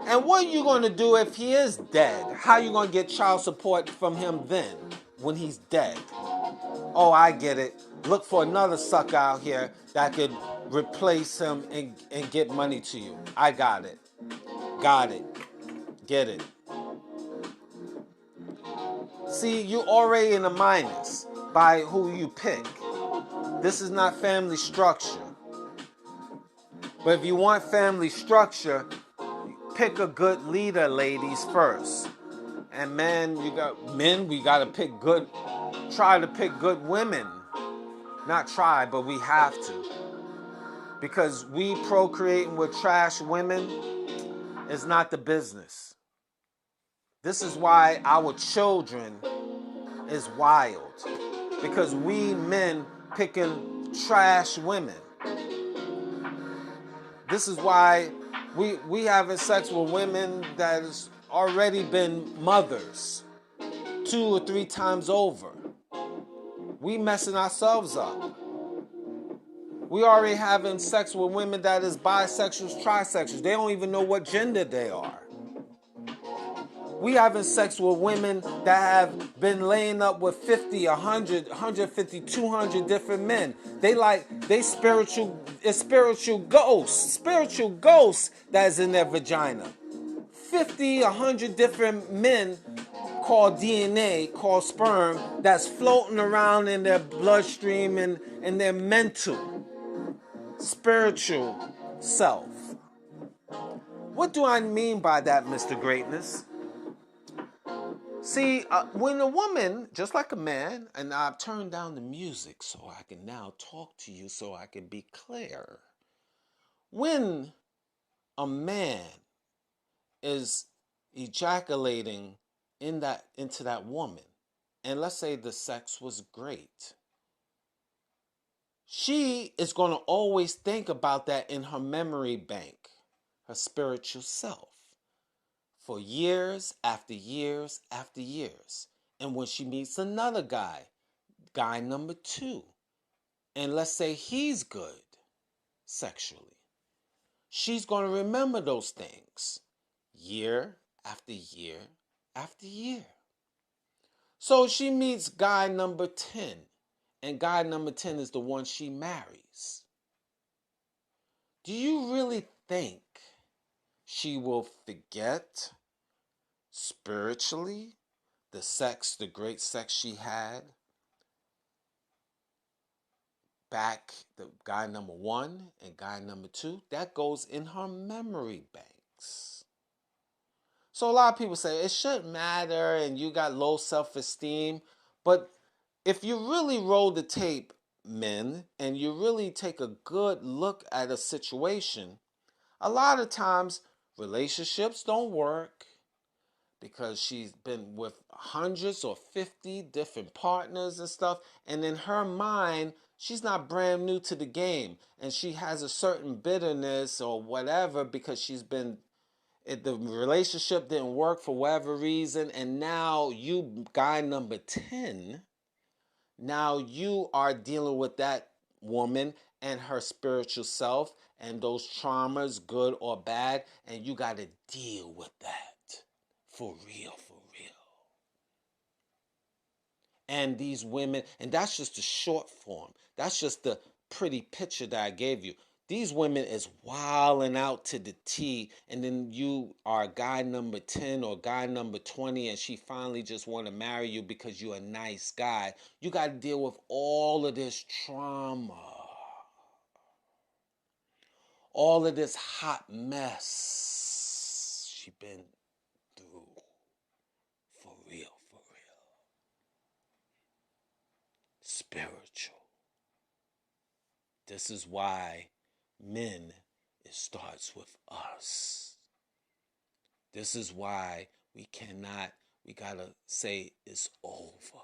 S1: And what are you going to do if he is dead? How are you going to get child support from him then when he's dead? Oh, I get it. Look for another sucker out here that could replace him and get money to you. I got it. Got it. Get it. See, you're already in a minus by who you pick. This is not family structure. But if you want family structure, pick a good leader, ladies, first. And we got to pick good, try to pick good women. Not try, but we have to. Because we procreating with trash women is not the business. This is why our children is wild. Because we men picking trash women. This is why we having sex with women that has already been mothers 2 or 3 times over. We messing ourselves up. We already having sex with women that is bisexuals, trisexuals. They don't even know what gender they are. We having sex with women that have been laying up with 50, 100, 150, 200 different men. It's spiritual ghosts that's in their vagina. 50, 100 different men called DNA, called sperm, that's floating around in their bloodstream and in their mental, spiritual self. What do I mean by that, Mr. Greatness? See, when a woman, just like a man, and I've turned down the music so I can now talk to you so I can be clear. When a man is ejaculating into that woman, and let's say the sex was great, she is going to always think about that in her memory bank, her spiritual self, for years after years after years. And when she meets another guy, guy number 2, and let's say he's good sexually, she's going to remember those things year after year after year. So she meets guy number 10, and guy number 10 is the one she marries. Do you really think she will forget spiritually the sex, the great sex she had back, the guy number 1 and guy number 2? That goes in her memory banks. So a lot of people say it shouldn't matter and you got low self-esteem. But if you really roll the tape, men, and you really take a good look at a situation, a lot of times relationships don't work because she's been with hundreds or 50 different partners and stuff. And in her mind, she's not brand new to the game. And she has a certain bitterness or whatever because she's been, the relationship didn't work for whatever reason. And now you, guy number 10, now you are dealing with that woman and her spiritual self and those traumas, good or bad. And you got to deal with that. For real, for real. And these women, and that's just the short form. That's just the pretty picture that I gave you. These women is wilding out to the T, and then you are guy number 10 or guy number 20, and she finally just want to marry you because you're a nice guy. You got to deal with all of this trauma. All of this hot mess she been through. For real, for real. Spiritual. This is why men, it starts with us. This is why we gotta say it's over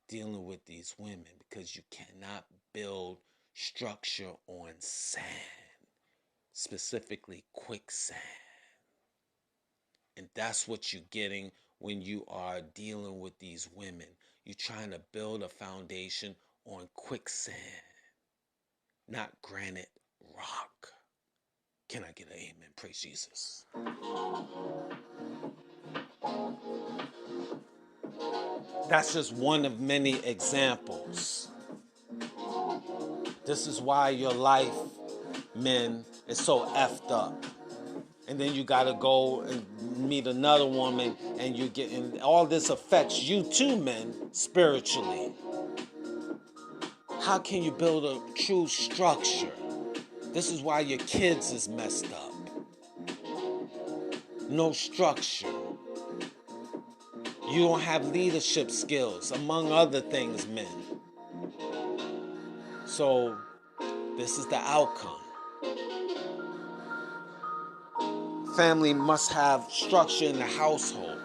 S1: dealing with these women, because you cannot build structure on sand, specifically quicksand. And that's what you're getting when you are dealing with these women. You're trying to build a foundation on quicksand, not granite rock. Can I get an amen? Praise Jesus. That's just one of many examples. This is why your life, men, is so effed up. And then you gotta go and meet another woman, and you're getting, all this affects you too, men, spiritually. How can you build a true structure? This is why your kids is messed up. No structure. You don't have leadership skills, among other things, men. So, this is the outcome. Family must have structure in the household.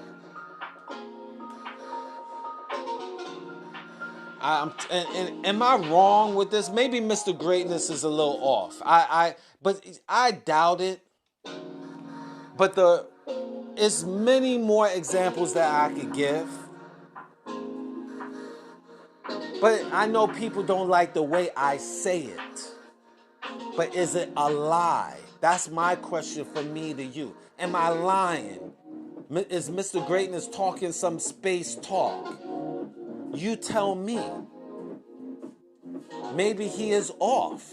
S1: Am I wrong with this? Maybe Mr. Greatness is a little off. But I doubt it. But it's many more examples that I could give. But I know people don't like the way I say it. But is it a lie? That's my question for me to you. Am I lying? Is Mr. Greatness talking some space talk? You tell me. Maybe he is off.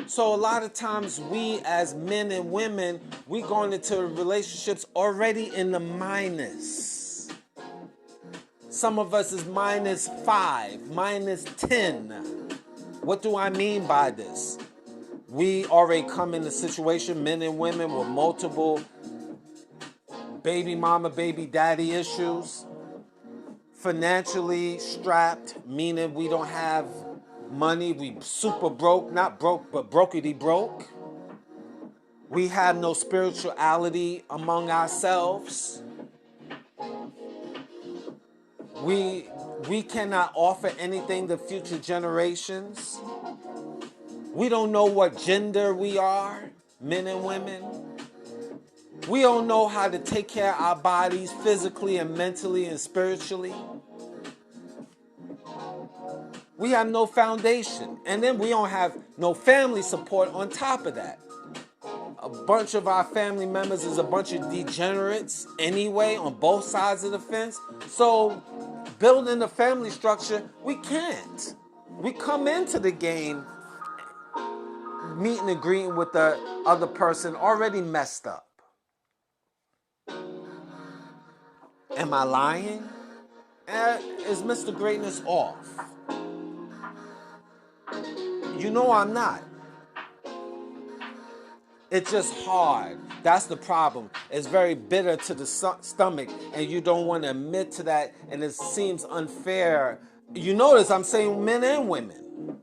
S1: So a lot of times we as men and women, we going into relationships already in the minus. Some of us is -5, -10. What do I mean by this? We already come in a situation, men and women, with multiple baby mama, baby daddy issues. Financially strapped, meaning we don't have money. We super broke, not broke, but brokety broke. We have no spirituality among ourselves. We We cannot offer anything to future generations. We don't know what gender we are, men and women. We don't know how to take care of our bodies physically and mentally and spiritually. We have no foundation. And then we don't have no family support on top of that. A bunch of our family members is a bunch of degenerates anyway on both sides of the fence. So building a family structure, we can't. We come into the game meeting and greeting with the other person already messed up. Am I lying? Is Mr. Greatness off? You know I'm not. It's just hard. That's the problem. It's very bitter to the stomach, and you don't want to admit to that, and it seems unfair. You notice I'm saying men and women.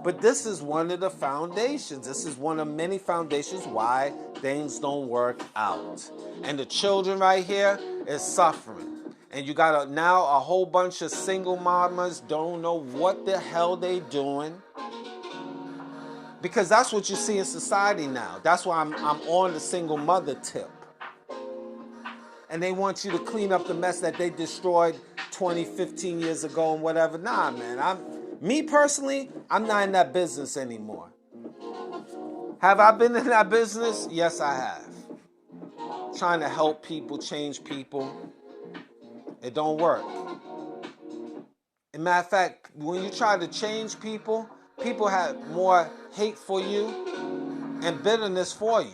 S1: But this is one of the foundations. This is one of many foundations why things don't work out. And the children right here is suffering. And you got now a whole bunch of single mamas don't know what the hell they doing. Because that's what you see in society now. That's why I'm on the single mother tip. And they want you to clean up the mess that they destroyed 20, 15 years ago and whatever. Nah, man. Me personally, I'm not in that business anymore. Have I been in that business? Yes, I have. Trying to help people, change people. It don't work. As a matter of fact, when you try to change people, people have more hate for you and bitterness for you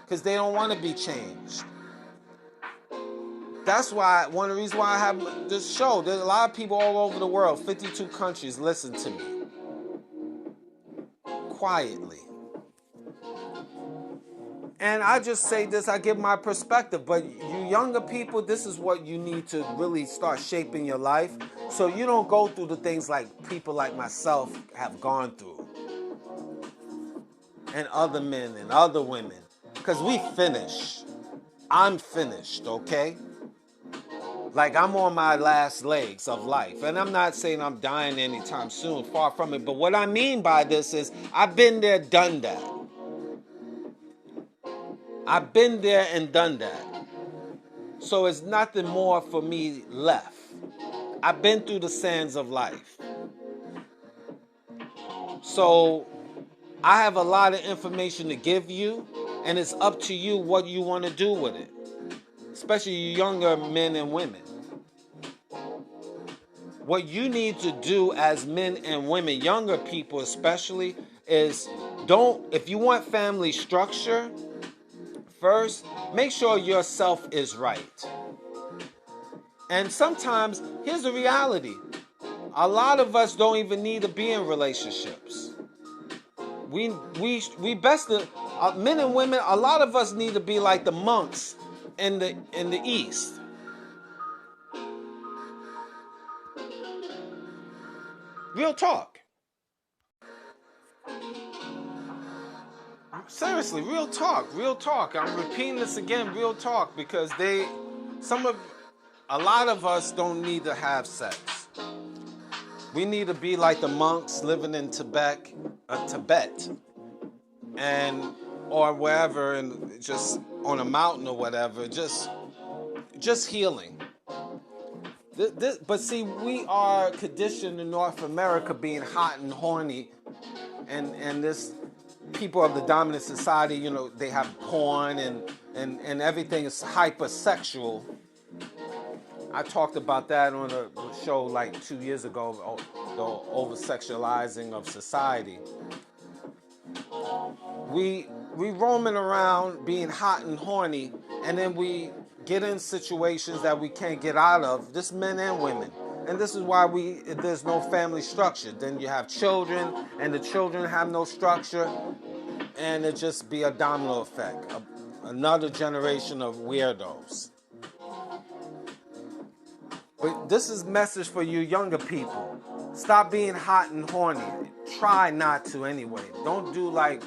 S1: because they don't want to be changed. That's why, one of the reasons why I have this show, there's a lot of people all over the world, 52 countries, listen to me. Quietly. And I just say this, I give my perspective, but you younger people, this is what you need to really start shaping your life so you don't go through the things like people like myself have gone through. And other men and other women. Because we finish. I'm finished, okay? Like I'm on my last legs of life. And I'm not saying I'm dying anytime soon, far from it. But what I mean by this is I've been there, done that. I've been there and done that. So it's nothing more for me left. I've been through the sands of life. So I have a lot of information to give you, and it's up to you what you want to do with it. Especially you younger men and women. What you need to do as men and women, younger people especially, is if you want family structure, first, make sure yourself is right. And sometimes, here's the reality. A lot of us don't even need to be in relationships. We best to, men and women, a lot of us need to be like the monks in the East. Real talk. Seriously, real talk. I'm repeating this again, real talk, because a lot of us don't need to have sex. We need to be like the monks living in Tibet, or wherever, and just on a mountain or whatever, just healing. But see, we are conditioned in North America being hot and horny, and this people of the dominant society, you know, they have porn and everything is hypersexual. I talked about that on a show like 2 years ago, the over-sexualizing of society. We roaming around being hot and horny, and then we get in situations that we can't get out of, this men and women. And this is why there's no family structure. Then you have children, and the children have no structure, and it just be a domino effect. Another generation of weirdos. But this is a message for you younger people. Stop being hot and horny. Try not to anyway. Don't do like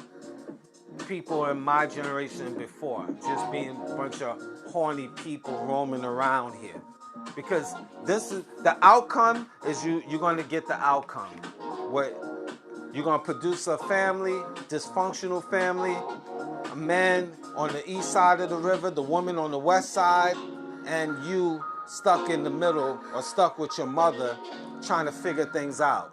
S1: people in my generation before, just being a bunch of horny people roaming around here. Because this is the outcome is you're going to get the outcome. What you're going to produce a family, dysfunctional family, a man on the east side of the river, the woman on the west side, and you stuck in the middle or stuck with your mother trying to figure things out.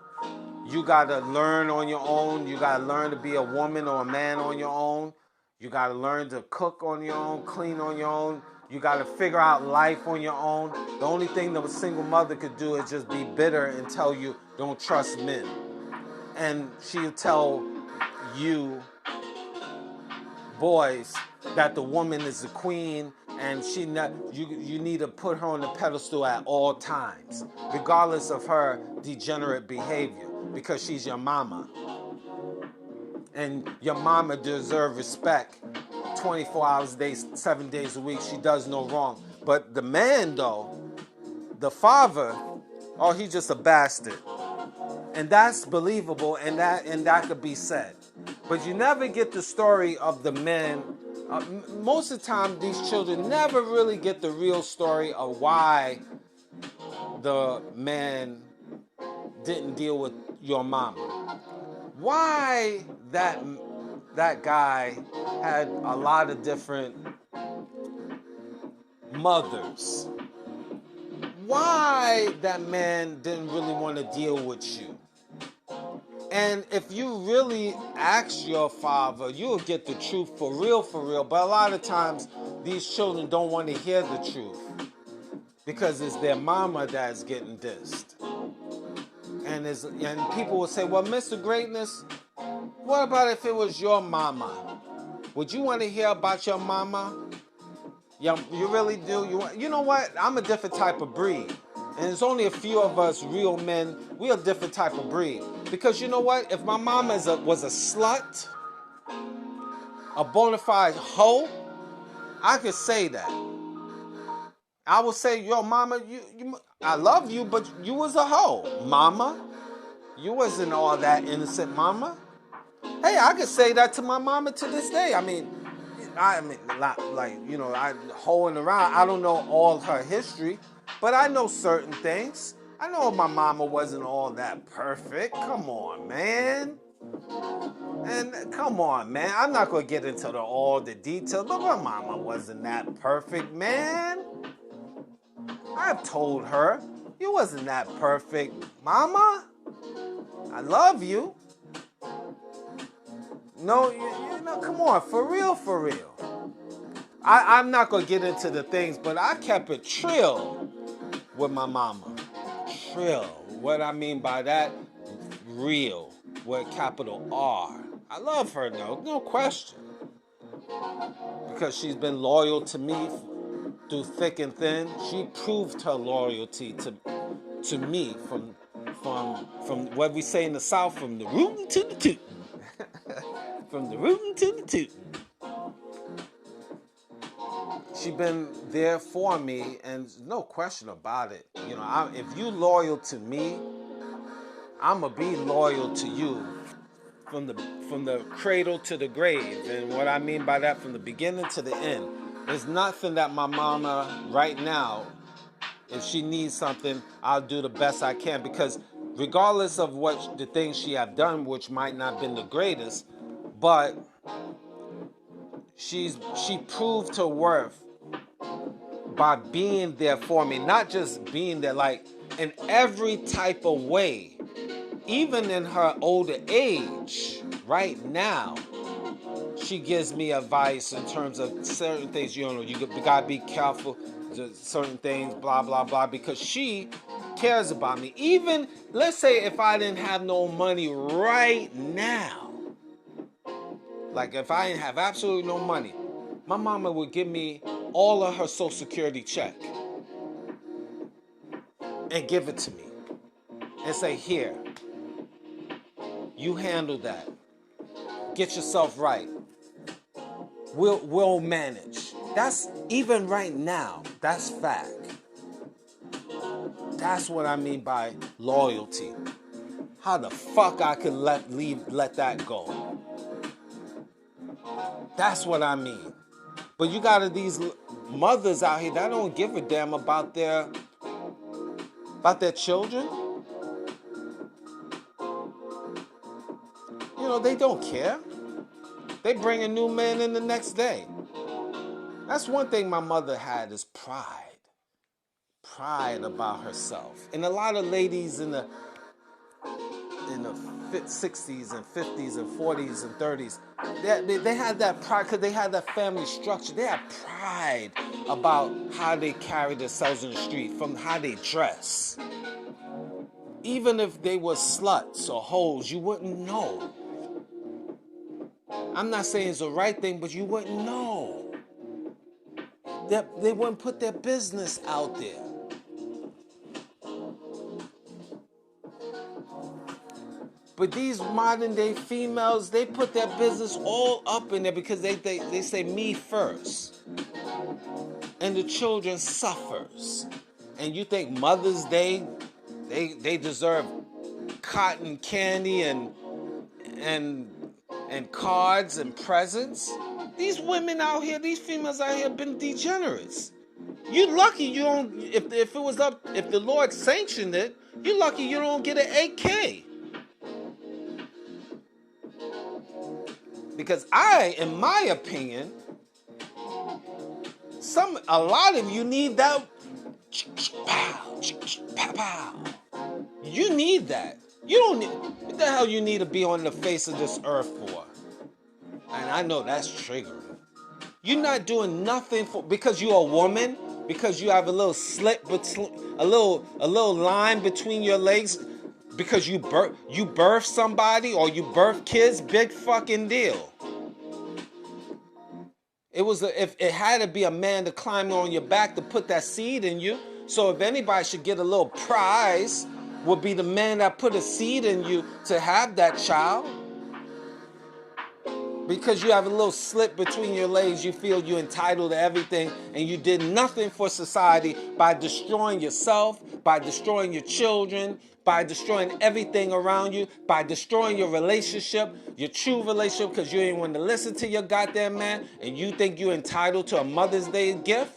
S1: You got to learn on your own. You got to learn to be a woman or a man on your own. You got to learn to cook on your own, clean on your own. You got to figure out life on your own. The only thing that a single mother could do is just be bitter and tell you, don't trust men. And she'll tell you boys that the woman is the queen and you need to put her on the pedestal at all times, regardless of her degenerate behavior, because she's your mama. And your mama deserves respect 24 hours a day, 7 days a week. She does no wrong. But the man, though, the father, oh, he's just a bastard. And that's believable, and that could be said. But you never get the story of the men. Most of the time, these children never really get the real story of why the man didn't deal with your mama. Why that guy had a lot of different mothers. Why that man didn't really want to deal with you. And if you really ask your father, you'll get the truth for real. But a lot of times, these children don't want to hear the truth because it's their mama that's getting dissed. And people will say, well, Mr. Greatness, what about if it was your mama? Would you want to hear about your mama? You really do? You know what? I'm a different type of breed. And there's only a few of us real men. We're a different type of breed. Because you know what? If my mama was a slut, a bona fide hoe, I could say that. I would say, yo, mama, I love you, but you was a hoe. Mama, you wasn't all that innocent, mama. Hey, I could say that to my mama to this day. I mean, like, you know, I hoeing around. I don't know all her history, but I know certain things. I know my mama wasn't all that perfect. Come on, man. And come on, man. I'm not going to get into all the details, but my mama wasn't that perfect, man. I've told her, you wasn't that perfect, mama. I love you. No, you know, come on, for real. I'm not going to get into the things, but I kept it trill with my mama. Trill. What I mean by that, real, with capital R. I love her, no question. Because she's been loyal to me through thick and thin. She proved her loyalty to me from what we say in the South, from the rootin' to the tootin'. From the rootin' to the tootin'. She been there for me, and no question about it. You know, if you loyal to me, I'ma be loyal to you from the cradle to the grave. And what I mean by that, from the beginning to the end. There's nothing that my mama right now, if she needs something, I'll do the best I can, because regardless of what the things she have done, which might not have been the greatest, but she proved her worth by being there for me, not just being there, like in every type of way, even in her older age. Right now, she gives me advice in terms of certain things. You know, you gotta be careful, certain things, blah blah blah, because she cares about me. Even, let's say, if I didn't have no money right now, like if I didn't have absolutely no money, my mama would give me all of her Social Security check and give it to me and say, here, you handle that. Get yourself right. We'll manage. That's, even right now, that's fact. That's what I mean by loyalty. How the fuck I could let that go? That's what I mean. But you gotta mothers out here that don't give a damn about their children. You know, they don't care. They bring a new man in the next day. That's one thing my mother had, is pride. Pride about herself. And a lot of ladies in the 60s and 50s and 40s and 30s, they had that pride because they had that family structure. They had pride about how they carry themselves in the street, from how they dress. Even if they were sluts or hoes, you wouldn't know. I'm not saying it's the right thing, but you wouldn't know. They wouldn't put their business out there. But these modern day females, they put their business all up in there because they say me first. And the children suffers. And you think Mother's Day, they deserve cotton candy and cards and presents? These women out here, these females out here have been degenerates. You lucky you don't, if the Lord sanctioned it, you lucky you don't get an 8K. Because in my opinion, a lot of you need that. You need that. You don't need. What the hell you need to be on the face of this earth for? And I know that's triggering. You're not doing nothing because you're a woman, because you have a little slit, a little line between your legs. Because you birth somebody or you birth kids, big fucking deal. If it had to be a man to climb on your back to put that seed in you. So if anybody should get a little prize, would be the man that put a seed in you to have that child. Because you have a little slit between your legs, you feel you're entitled to everything, and you did nothing for society by destroying yourself, by destroying your children, by destroying everything around you, by destroying your relationship, your true relationship, because you ain't want to listen to your goddamn man, and you think you're entitled to a Mother's Day gift.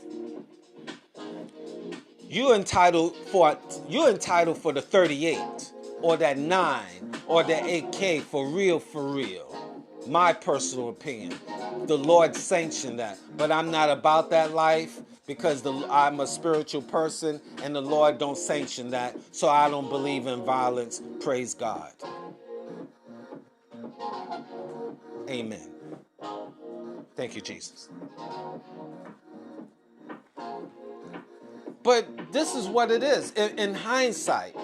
S1: You're entitled for the 38 or that 9 or that 8K for real. My personal opinion. The Lord sanctioned that. But I'm not about that life because I'm a spiritual person and the Lord don't sanction that. So I don't believe in violence. Praise God. Amen. Thank you, Jesus. But this is what it is. In hindsight,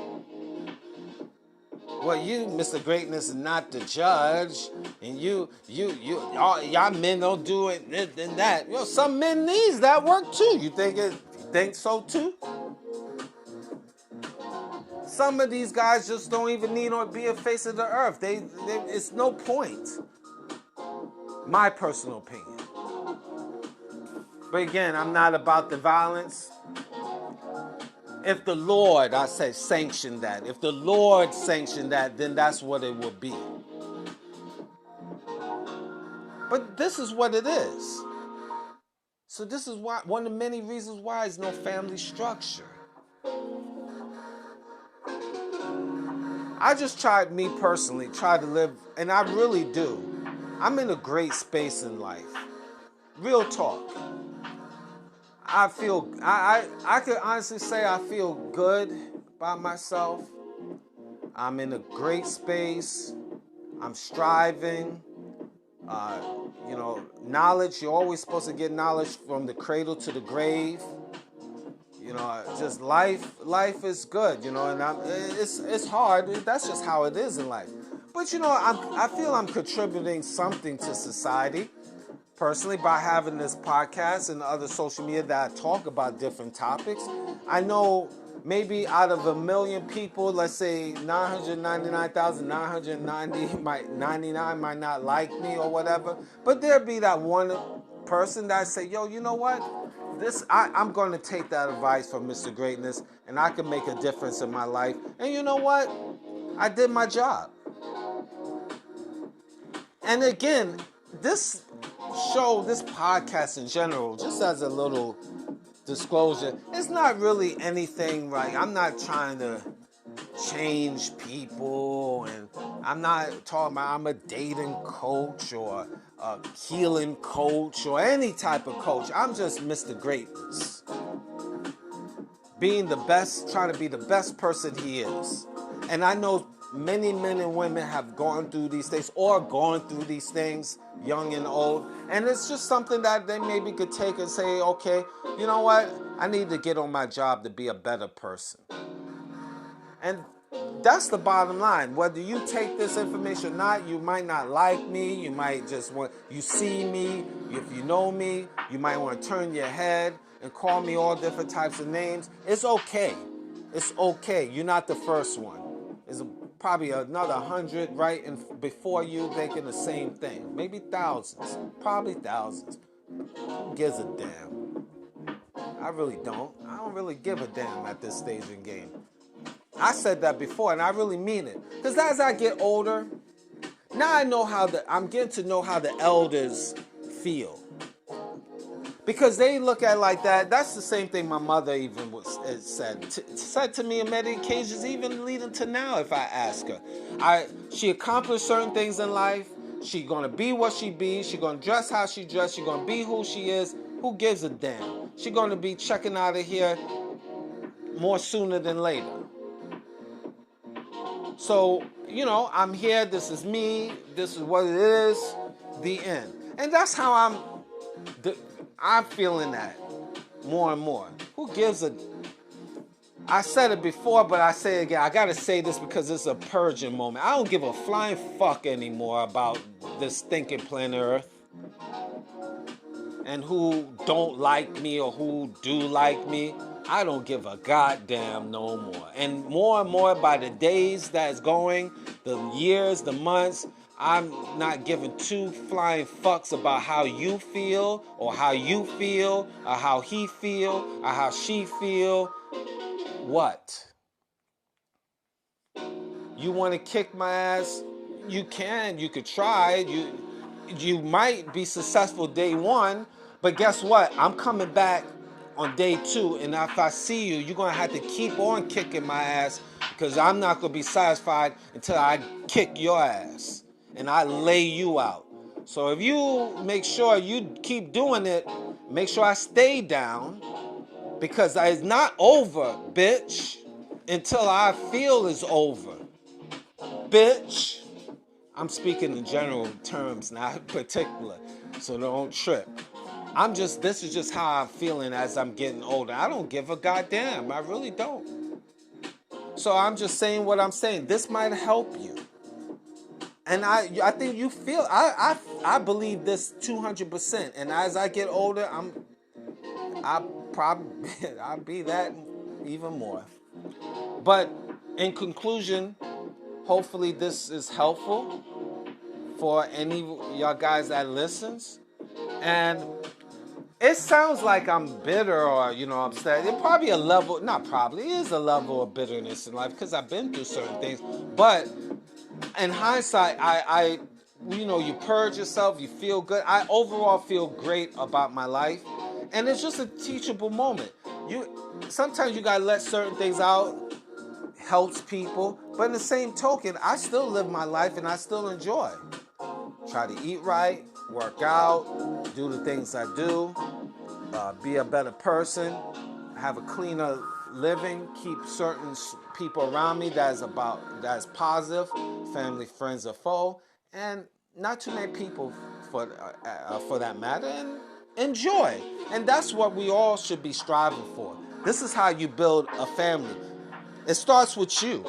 S1: well, you, Mr. Greatness, is not the judge, and y'all men don't do it and that. You know, some men needs that work too. You think so too? Some of these guys just don't even need to be a face of the earth. It's no point. My personal opinion. But again, I'm not about the violence. If the Lord, I say, sanctioned that. If the Lord sanctioned that, then that's what it would be. But this is what it is. So this is why, one of the many reasons why there's no family structure. I just try to live, and I really do. I'm in a great space in life. Real talk. I could honestly say I feel good by myself. I'm in a great space. I'm striving. Knowledge, you're always supposed to get knowledge from the cradle to the grave. Just life is good, and it's hard. That's just how it is in life. But, I feel I'm contributing something to society. Personally, by having this podcast and other social media that I talk about different topics, I know maybe out of 1 million people, let's say 999,999 might not like me or whatever, but there'll be that one person that say, yo, you know what? I'm going to take that advice from Mr. Greatness, and I can make a difference in my life. And you know what? I did my job. And again, this show, this podcast in general, just as a little disclosure, it's not really anything like, I'm not trying to change people, and I'm not talking about I'm a dating coach or a healing coach or any type of coach. I'm just Mr. Greatness. Being the best, trying to be the best person he is. And I know many men and women have gone through these things or gone through these things, young and old. And it's just something that they maybe could take and say, okay, you know what? I need to get on my job to be a better person. And that's the bottom line. Whether you take this information or not, you might not like me. You might just want, you see me, if you know me, you might want to turn your head and call me all different types of names. It's okay. It's okay. You're not the first one. There's probably another 100 right before you thinking the same thing. Maybe thousands. Probably thousands. Who gives a damn? I really don't. I don't really give a damn at this stage in the game. I said that before, and I really mean it. Because as I get older, now I know I'm getting to know how the elders feel. Because they look at it like that. That's the same thing my mother even said to me on many occasions, even leading to now if I ask her. She accomplished certain things in life. She's going to be what she be. She's going to dress how she dress. She's going to be who she is. Who gives a damn? She's going to be checking out of here more sooner than later. So, I'm here, this is me, this is what it is, the end. And that's how I'm feeling that more and more. Who gives a... I said it before, but I say it again. I gotta say this because it's a purging moment. I don't give a flying fuck anymore about this thinking planet Earth. And who don't like me or who do like me. I don't give a goddamn no more. And more by the days that's going, the years, the months, I'm not giving two flying fucks about how you feel or how you feel or how he feel or how she feel. What? You want to kick my ass? You can. You could try. You might be successful day one, but guess what? I'm coming back on day two, and if I see you, you're going to have to keep on kicking my ass because I'm not going to be satisfied until I kick your ass and I lay you out. So if you make sure you keep doing it, make sure I stay down because it's not over, bitch, until I feel it's over. Bitch. I'm speaking in general terms, not particular, so don't trip. This is just how I'm feeling as I'm getting older. I don't give a goddamn. I really don't. So I'm just saying what I'm saying. This might help you. And I think you feel, I believe this 200%. And as I get older, I'll be that even more. But in conclusion, hopefully this is helpful for any of y'all guys that listens. And it sounds like I'm bitter or, upset. It probably a level, not probably, it is a level of bitterness in life because I've been through certain things. But in hindsight, you purge yourself, you feel good. I overall feel great about my life. And it's just a teachable moment. Sometimes you gotta let certain things out, helps people. But in the same token, I still live my life and I still enjoy. Try to eat right, work out, do the things I do, be a better person, have a cleaner living, keep certain people around me that's positive, family, friends, or foe, and not too many people for that matter, and enjoy. And that's what we all should be striving for. This is how you build a family. It starts with you.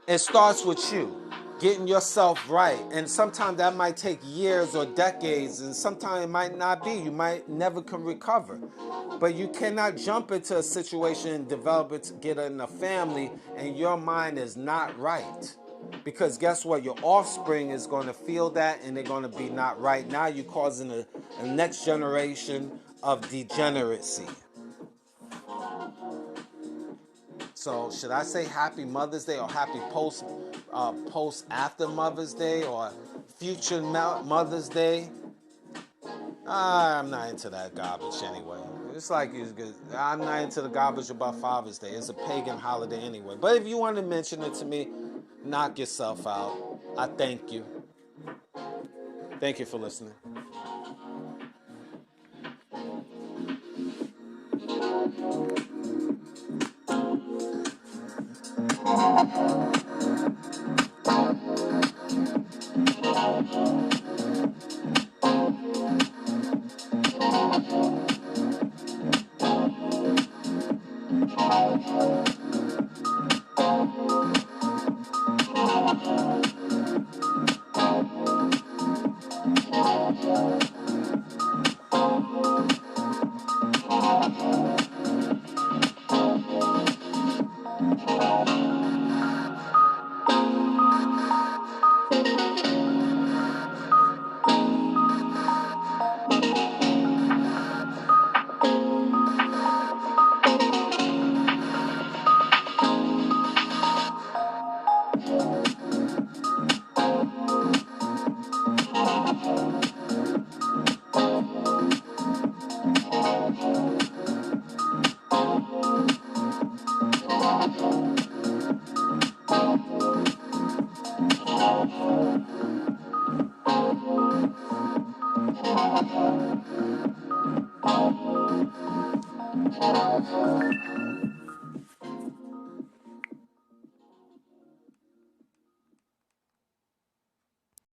S1: It starts with you. Getting yourself right. And sometimes that might take years or decades, and sometimes it might not be. You might never can recover. But you cannot jump into a situation and develop it, get in a family, and your mind is not right. Because guess what? Your offspring is going to feel that, and they're going to be not right. Now you're causing a next generation of degeneracy. So should I say happy Mother's Day or happy post after Mother's Day or future Mother's Day? I'm not into that garbage anyway. It's like I'm not into the garbage about Father's Day. It's a pagan holiday anyway. But if you want to mention it to me, knock yourself out. I thank you. Thank you for listening.